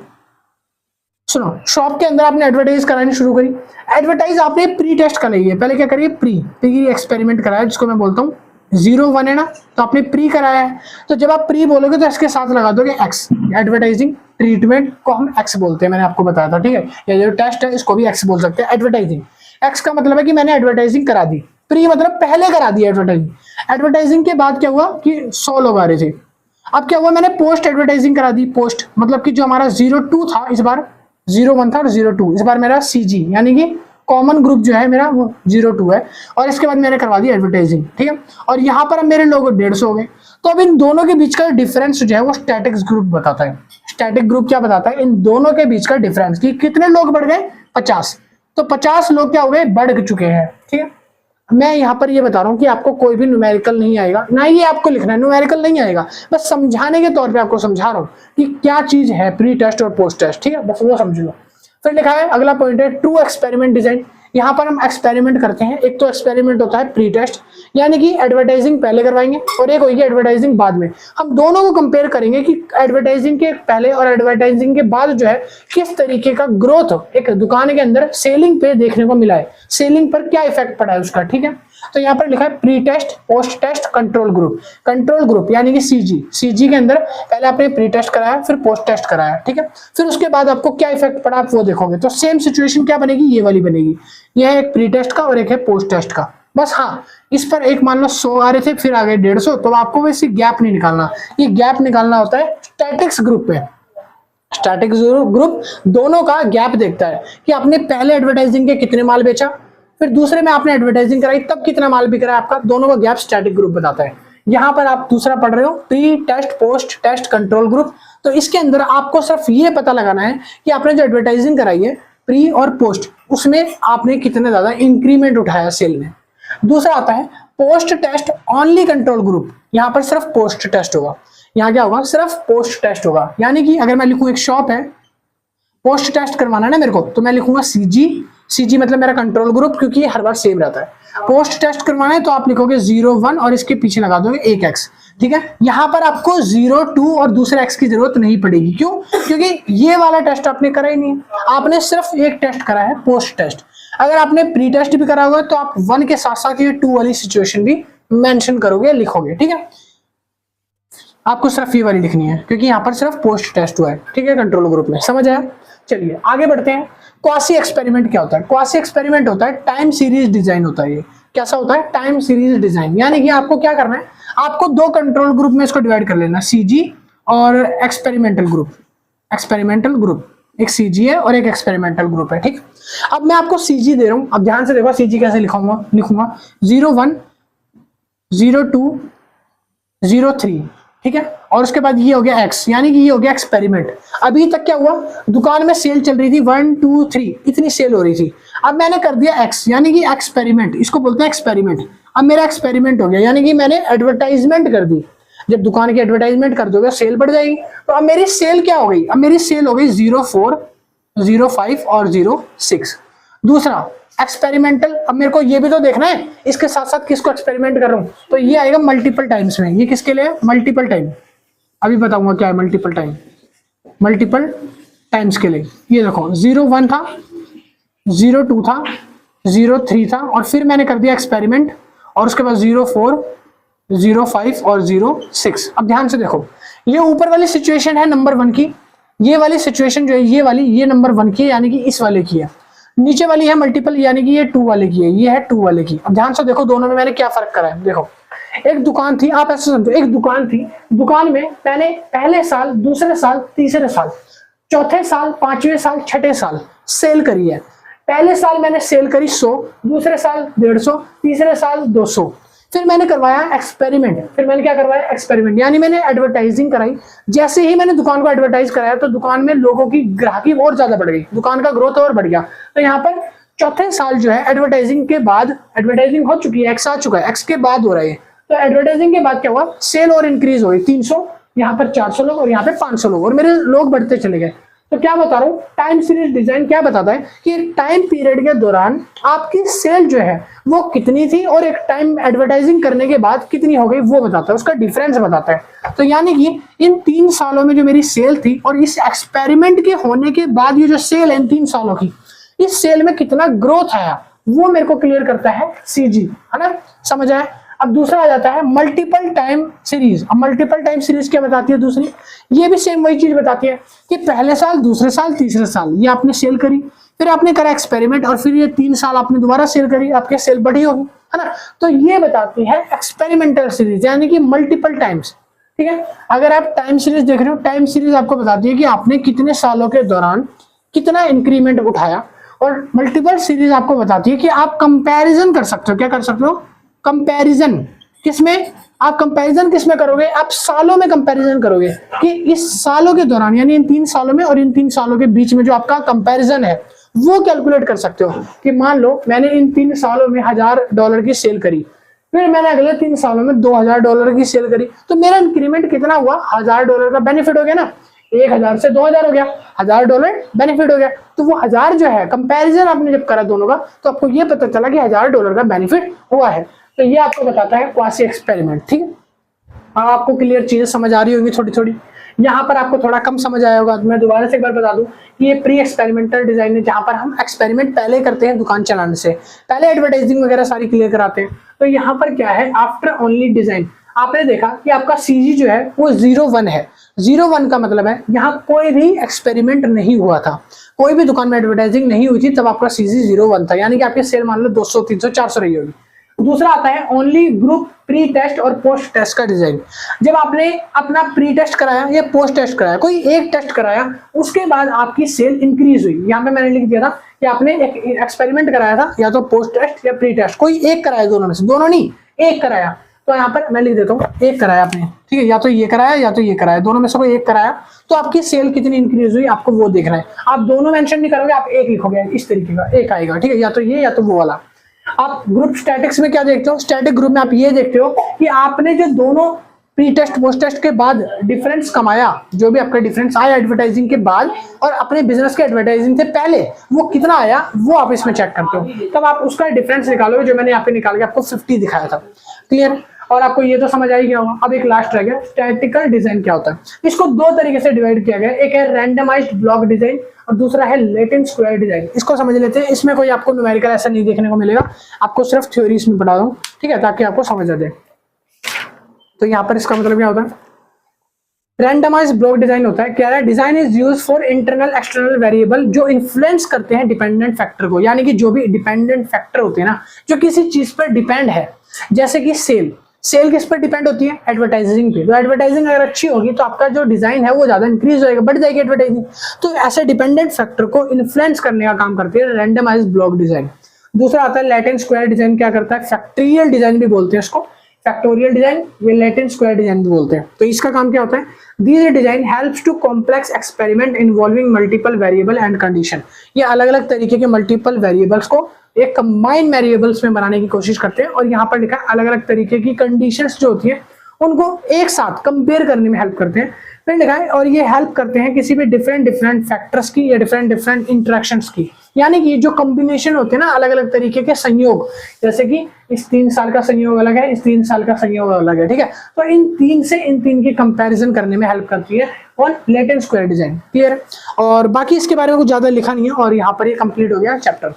सुनो, शॉप के अंदर आपने एडवर्टाइज करानी शुरू करी। एडवर्टाइज आपने प्री टेस्ट कराई है, पहले क्या करिए, प्री एक्सपेरिमेंट कराया, जिसको मैं बोलता हूँ 0-1 है ना, तो आपने प्री कराया है। तो जब आप प्री बोलोगे तो इसके साथ लगा दोगे एक्स, एडवर्टाइजिंग ट्रीटमेंट को हम एक्स बोलते हैं, मैंने आपको बताया था। ठीक है, ये जो टेस्ट है इसको भी एक्स बोल सकते हैं। एडवर्टाइजिंग, एक्स का मतलब है कि मैंने एडवर्टाइजिंग करा दी, प्री मतलब पहले करा दी एडवर्टाइजिंग। एडवर्टाइजिंग के बाद क्या हुआ कि 100 लोग आ रहे थे, अब क्या हुआ, मैंने पोस्ट एडवर्टाइजिंग करा दी। पोस्ट मतलब कि जो हमारा 0-2 था, इस बार 0-1 था और 0-2, इस बार मेरा CG यानी कि कॉमन ग्रुप जो है मेरा वो 0-2 है, और इसके बाद मैंने करवा दी एडवर्टाइजिंग। ठीक है, और यहाँ पर अब मेरे लोग 150 हो गए। तो अब इन दोनों के बीच का डिफरेंस जो है वो स्टैटिक ग्रुप बताता है। स्टैटिक ग्रुप क्या बताता है, इन दोनों के बीच का डिफरेंस कि कितने लोग बढ़ गए, 50। तो 50 लोग क्या हो गए, बढ़ चुके हैं। ठीक है, मैं यहाँ पर ये बता रहा हूँ कि आपको कोई भी न्यूमेरिकल नहीं आएगा, ना ये आपको लिखना है, न्यूमेरिकल नहीं आएगा, बस समझाने के तौर पे आपको समझा रहा हूँ कि क्या चीज है प्री टेस्ट और पोस्ट टेस्ट। ठीक है, बस वो समझ लो। फिर लिखा है अगला पॉइंट है ट्रू एक्सपेरिमेंट डिजाइन। यहाँ पर हम एक्सपेरिमेंट करते हैं। एक तो एक्सपेरिमेंट होता है प्री टेस्ट, यानी कि एडवर्टाइजिंग पहले करवाएंगे, और एक होगी एडवर्टाइजिंग बाद में। हम दोनों को कंपेयर करेंगे कि एडवर्टाइजिंग के पहले और एडवर्टाइजिंग के बाद जो है किस तरीके का ग्रोथ एक दुकान के अंदर सेलिंग पे देखने को मिला है, सेलिंग पर क्या इफेक्ट पड़ा है उसका। ठीक है, तो यहाँ पर लिखा है pre test, post test, control group. Control group यानी कि CG के अंदर पहले आपने प्री टेस्ट कराया, फिर पोस्ट टेस्ट कराया। ठीक है, फिर उसके बाद आपको क्या इफेक्ट पड़ा आप वो देखोगे। तो सेम सिचुएशन क्या बनेगी, ये वाली बनेगी। यह है एक प्री टेस्ट का और एक है पोस्ट टेस्ट का। बस हाँ, इस पर एक मान लो 100 आ रहे थे, फिर आ गए 150, तो आपको वैसे गैप नहीं निकालना। ये गैप निकालना होता है स्टैटिक्स ग्रुप पे। स्टैटिक ग्रुप दोनों का गैप देखता है कि आपने पहले एडवर्टाइजिंग के कितने माल बेचा, फिर दूसरे में आपने एडवर्टाइजिंग कराई तब कितना माल बिक रहा है आपका, दोनों का गैप स्टैटिक ग्रुप बताता है। यहाँ पर आप दूसरा पढ़ रहे हो pre test, post test, control group. तो इसके अंदर आपको सिर्फ ये पता लगाना है कि आपने जो एडवर्टाइजिंग कराई है प्री और पोस्ट, उसमें आपने कितने ज्यादा इंक्रीमेंट उठाया सेल में। दूसरा आता है post test only control group. यहाँ पर सिर्फ पोस्ट टेस्ट होगा। यहाँ क्या होगा, सिर्फ पोस्ट टेस्ट होगा। यानी कि अगर मैं लिखूं एक शॉप है, पोस्ट टेस्ट करवाना है ना मेरे को, तो मैं लिखूंगा CG मतलब मेरा कंट्रोल ग्रुप, क्योंकि ये हर बार सेम रहता है। पोस्ट टेस्ट करवाना है तो आप लिखोगे 0-1 और इसके पीछे लगा दोगे 1x। ठीक है, यहाँ पर आपको 0-2 और दूसरे x की जरूरत नहीं पड़ेगी। क्यों? क्योंकि ये वाला टेस्ट आपने करा ही नहीं, आपने सिर्फ एक टेस्ट करा है, पोस्ट टेस्ट। अगर आपने प्री टेस्ट भी करा होगा तो आप 1 के साथ साथ ये 2 वाली सिचुएशन भी मेंशन करोगे, लिखोगे। ठीक है, आपको सिर्फ ये वाली लिखनी है क्योंकि यहाँ पर सिर्फ पोस्ट टेस्ट हुआ है। ठीक है, कंट्रोल ग्रुप में। समझ आया? चलिए आगे बढ़ते हैं। क्वासी एक्सपेरिमेंट क्या होता है? क्वासी एक्सपेरिमेंट होता है टाइम सीरीज डिजाइन होता है। ये कैसा होता है? Time series design. यानी कि आपको क्या करना है, आपको 2 कंट्रोल ग्रुप में इसको डिवाइड कर लेना, CG और एक्सपेरिमेंटल ग्रुप। एक्सपेरिमेंटल ग्रुप एक CG है और एक एक्सपेरिमेंटल ग्रुप है। ठीक, अब मैं आपको CG दे रहा हूं, अब ध्यान से देखो CG कैसे लिखूंगा 0-1, 0-2, 0-3। ठीक है, और उसके बाद ये हो गया X, यानी कि ये हो गया एक्सपेरिमेंट। अभी तक क्या हुआ, दुकान में सेल चल रही थी 1, 2, 3, इतनी सेल हो रही थी। अब मैंने कर दिया X, यानी कि एक्सपेरिमेंट, इसको बोलते हैं एक्सपेरिमेंट। अब मेरा एक्सपेरिमेंट हो गया, यानी कि मैंने एडवर्टाइजमेंट कर दी। जब दुकान की एडवर्टाइजमेंट कर दोगे सेल बढ़ जाएगी। तो अब मेरी सेल क्या हो गई, अब मेरी सेल हो गई 0-4, 0-5 और 0-6। दूसरा एक्सपेरिमेंटल, अब मेरे को ये भी तो देखना है इसके साथ साथ किसको एक्सपेरिमेंट कर रहा हूं, तो ये आएगा मल्टीपल टाइम्स में। ये किसके लिए? Multiple time. अभी बताऊंगा क्या है मल्टीपल टाइम। मल्टीपल टाइम्स के लिए। ये देखो 0 1 था, 0 2 था, 0 3 था, और फिर मैंने कर दिया एक्सपेरिमेंट, और उसके बाद 0 4, 0 5 और 0 6। अब ध्यान से देखो, ये ऊपर वाली सिचुएशन है नंबर 1 की, ये वाली सिचुएशन जो है ये वाली, ये नंबर 1 की है, यानी कि इस वाले की है। नीचे वाली है मल्टीपल, यानी कि ये 2 वाले की है, ये है 2 वाले की। अब ध्यान से देखो दोनों में मैंने क्या फर्क करा है। देखो एक दुकान थी, आप ऐसे समझो, एक दुकान थी, दुकान में मैंने पहले साल, दूसरे साल, तीसरे साल, चौथे साल, पांचवें साल, छठे साल सेल करी है। पहले साल मैंने सेल करी 100, दूसरे साल 150, तीसरे साल 200। फिर मैंने करवाया एक्सपेरिमेंट, फिर मैंने क्या करवाया एक्सपेरिमेंट, यानी मैंने एडवर्टाइजिंग कराई। जैसे ही मैंने दुकान को एडवर्टाइज कराया तो दुकान में लोगों की ग्राहकी और ज्यादा बढ़ गई, दुकान का ग्रोथ और बढ़ गया। तो यहाँ पर चौथे साल जो है एडवर्टाइजिंग के बाद, एडवर्टाइजिंग हो चुकी है, एक्स आ चुका है, एक्स के बाद हो रहा है। तो एडवर्टाइजिंग के बाद क्या हुआ, सेल और इंक्रीज हो गई, 300, यहाँ पर 400 लोग और यहाँ पे 500 लोग, और मेरे लोग बढ़ते चले गए। तो क्या बता रहा हूँ, टाइम सीरीज डिजाइन क्या बताता है कि एक टाइम पीरियड के दौरान आपकी सेल जो है वो कितनी थी और एक टाइम एडवर्टाइजिंग करने के बाद कितनी हो गई वो बताता है, उसका डिफरेंस बताता है। तो यानी कि इन 3 सालों में जो मेरी सेल थी और इस एक्सपेरिमेंट के होने के बाद ये जो सेल है इन 3 सालों की, इस सेल में कितना ग्रोथ आया वो मेरे को क्लियर करता है सीजी, है ना, समझ आया। अब दूसरा आ जाता है मल्टीपल टाइम सीरीज। अब मल्टीपल टाइम सीरीज क्या बताती है दूसरी, ये भी सेम वही चीज बताती है कि पहले साल, दूसरे साल, तीसरे साल ये आपने सेल करी, फिर आपने करा एक्सपेरिमेंट, और फिर ये 3 साल आपने दोबारा सेल करी, आपके सेल बढ़ी होगी, है ना। तो ये बताती है एक्सपेरिमेंटल सीरीज, यानी कि मल्टीपल टाइम्स। ठीक है, अगर आप टाइम सीरीज देख रहे हो, टाइम सीरीज आपको बताती है कि आपने कितने सालों के दौरान कितना इंक्रीमेंट उठाया, और मल्टीपल सीरीज आपको बताती है कि आप कंपैरिजन कर सकते हो। क्या कर सकते हो, कंपैरिजन। किसमें, आप कंपैरिजन किसमें करोगे, आप सालों में कंपैरिजन करोगे कि इस सालों के दौरान, यानी इन 3 सालों में और इन 3 सालों के बीच में जो आपका कंपैरिजन है वो कैलकुलेट कर सकते हो कि मान लो मैंने इन 3 सालों में $1000 की सेल करी, फिर मैंने अगले 3 सालों में $2000 की सेल करी, तो मेरा इंक्रीमेंट कितना हुआ, $1000 का बेनिफिट हो गया ना, 1000 से 2000 हो गया, $1000 बेनिफिट हो गया। तो वो 1000 जो है, कंपैरिजन आपने जब करा दोनों का, तो आपको ये पता चला कि $1000 का बेनिफिट हुआ है। तो ये आपको बताता है क्वासी एक्सपेरिमेंट। ठीक है, अब आपको क्लियर चीजें समझ आ रही होगी थोड़ी थोड़ी। यहाँ पर आपको थोड़ा कम समझ आया होगा, मैं दोबारा से एक बार बता दूं कि ये प्री एक्सपेरिमेंटल डिजाइन है, जहां पर हम एक्सपेरिमेंट पहले करते हैं दुकान चलाने से पहले, एडवर्टाइजिंग वगैरह सारी क्लियर कराते हैं। तो यहाँ पर क्या है, आफ्टर ओनली डिजाइन, आपने देखा कि आपका सीजी जो है वो 0 1 है। 0 1 का मतलब है यहाँ कोई भी एक्सपेरिमेंट नहीं हुआ था, कोई भी दुकान में एडवर्टाइजिंग नहीं हुई थी, तब आपका सीजी 0 1 था, यानी कि आपकी सेल मान लो 200 300 400 रही होगी। दूसरा आता है ओनली ग्रुप प्री टेस्ट और पोस्ट टेस्ट का डिजाइन। जब आपने अपना प्री टेस्ट कराया या पोस्ट टेस्ट कराया, कोई एक टेस्ट कराया, उसके बाद आपकी सेल इंक्रीज हुई। यहाँ पे मैंने लिख दिया था कि आपने एक एक्सपेरिमेंट कराया था, या तो पोस्ट टेस्ट या प्री टेस्ट, कोई एक कराया, दोनों में से, दोनों नहीं, एक कराया। तो यहाँ पर मैं लिख देता हूँ एक कराया आपने, ठीक है, या तो ये कराया या तो ये कराया, दोनों में से कोई एक कराया, तो आपकी सेल कितनी इंक्रीज हुई आपको वो देखना है। आप दोनों मेंशन नहीं करोगे, आप एक लिखोगे, इस तरीके का एक आएगा, ठीक है, या तो ये या तो वो वाला। आप ग्रुप स्टैटिक्स में क्या देखते हो, स्टैटिक ग्रुप में आप ये देखते हो कि आपने जो दोनों प्री टेस्ट पोस्ट टेस्ट के बाद डिफरेंस कमाया, जो भी आपका डिफरेंस आया एडवर्टाइजिंग के बाद और अपने बिजनेस के एडवर्टाइजिंग से पहले, वो कितना आया वो आप इसमें चेक करते हो, तब आप उसका डिफरेंस निकालोगे, जो मैंने यहाँ पे निकाल के आपको 50 दिखाया था। क्लियर, और आपको ये तो समझ आई गया होगा। अब एक लास्ट रह गया, स्टैटिकल डिजाइन क्या होता है। इसको 2 तरीके से डिवाइड किया गया, एक है रैंडमाइज्ड ब्लॉक डिजाइन और दूसरा है लेटेंट स्क्वायर डिजाइन। इसको समझ लेते हैं, इसमें कोई आपको न्यूमेरिकल ऐसा नहीं देखने को मिलेगा, आपको सिर्फ थ्योरी इसमें पढ़ा दूं, ठीक है, ताकि आपको समझ आ जाए। तो यहाँ पर इसका मतलब क्या होता है, रैंडमाइज्ड ब्लॉक डिजाइन होता है क्या है, design is used for internal external variable जो इन्फ्लुएंस करते हैं डिपेंडेंट फैक्टर को, यानी कि जो भी डिपेंडेंट फैक्टर होते हैं ना, जो किसी चीज पर डिपेंड है, जैसे कि सेल किस पर डिपेंड होती है, एडवर्टाइजिंग पे। तो एडवर्टाइजिंग अगर अच्छी होगी तो आपका जो डिजाइन है वो ज्यादा इंक्रीज होएगा, बढ़ जाएगी एडवर्टाइजिंग। तो ऐसे डिपेंडेंट फैक्टर को इन्फ्लुएंस करने का काम करती है रैंडमाइज्ड ब्लॉक डिजाइन। दूसरा आता है लेटेंट स्क्वायर डिजाइन, क्या करता है, फैक्टोरियल डिजाइन भी बोलते हैं इसको, फैक्टोरियल डिजाइन या लेटेंट स्क्वायर डिजाइन भी बोलते हैं। तो इसका काम क्या होता है, this design helps to complex experiment involving multiple variable and condition. ये अलग अलग तरीके के मल्टीपल वेरिएबल्स को एक कंबाइंड वेरिएबल्स में बनाने की कोशिश करते हैं, और यहाँ पर लिखा है अलग अलग तरीके की कंडीशंस जो होती है उनको एक साथ कंपेयर करने में हेल्प करते हैं। फिर लिखा है और ये हेल्प करते हैं किसी भी डिफरेंट फैक्टर्स की या डिफरेंट इंटरेक्शंस की, यानी कि जो कॉम्बिनेशन होते हैं ना, अलग अलग तरीके के संयोग, जैसे कि इस 3 साल का संयोग अलग है, इस 3 साल का संयोग अलग है, ठीक है। तो इन 3 से इन 3 की कंपैरिजन करने में हेल्प करती है on latent square design. Clear है। और बाकी इसके बारे में कुछ ज्यादा लिखा नहीं है और यहाँ पर ये कंप्लीट हो गया चैप्टर।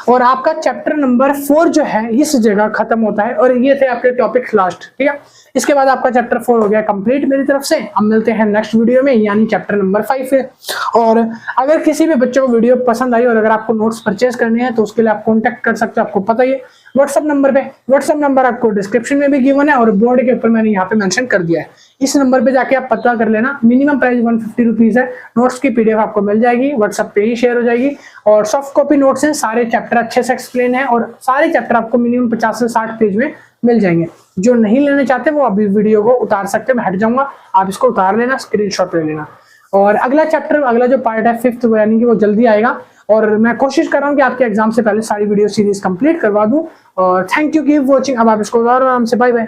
और आपका चैप्टर नंबर 4 जो है इस जगह खत्म होता है और ये थे आपके टॉपिक्स लास्ट, ठीक है। इसके बाद आपका चैप्टर 4 हो गया कंप्लीट मेरी तरफ से। अब मिलते हैं नेक्स्ट वीडियो में, यानी चैप्टर नंबर 5 है। और अगर किसी भी बच्चों को वीडियो पसंद आई और अगर आपको नोट्स परचेज करने हैं तो उसके लिए आप कॉन्टैक्ट कर सकते हो, आपको पता ही है व्हाट्सएप नंबर पे। व्हाट्सएप नंबर आपको डिस्क्रिप्शन में भी गिवन है और बोर्ड के ऊपर मैंने यहाँ पे मेंशन कर दिया है। इस नंबर पे जाके आप पता कर लेना। मिनिमम प्राइस 150 रुपीज है। नोट्स की पीडीएफ आपको मिल जाएगी, व्हाट्सएप पे ही शेयर हो जाएगी। और सॉफ्ट कॉपी नोट्स हैं, सारे चैप्टर अच्छे से एक्सप्लेन है और सारे चैप्टर आपको मिनिमम 50 से 60 पेज में मिल जाएंगे। जो नहीं लेना चाहते वो अभी वीडियो को उतार सकते हैं, मैं हट जाऊंगा, आप इसको उतार लेना, स्क्रीनशॉट ले लेना। और अगला चैप्टर, अगला जो पार्ट है 5th, यानी कि वो जल्दी आएगा और मैं कोशिश कर रहा हूँ कि आपके एग्जाम से पहले सारी वीडियो सीरीज कंप्लीट करवा दूं। और थैंक यू, कीप वॉचिंग। अब आप इसको आराम से, बाय बाय।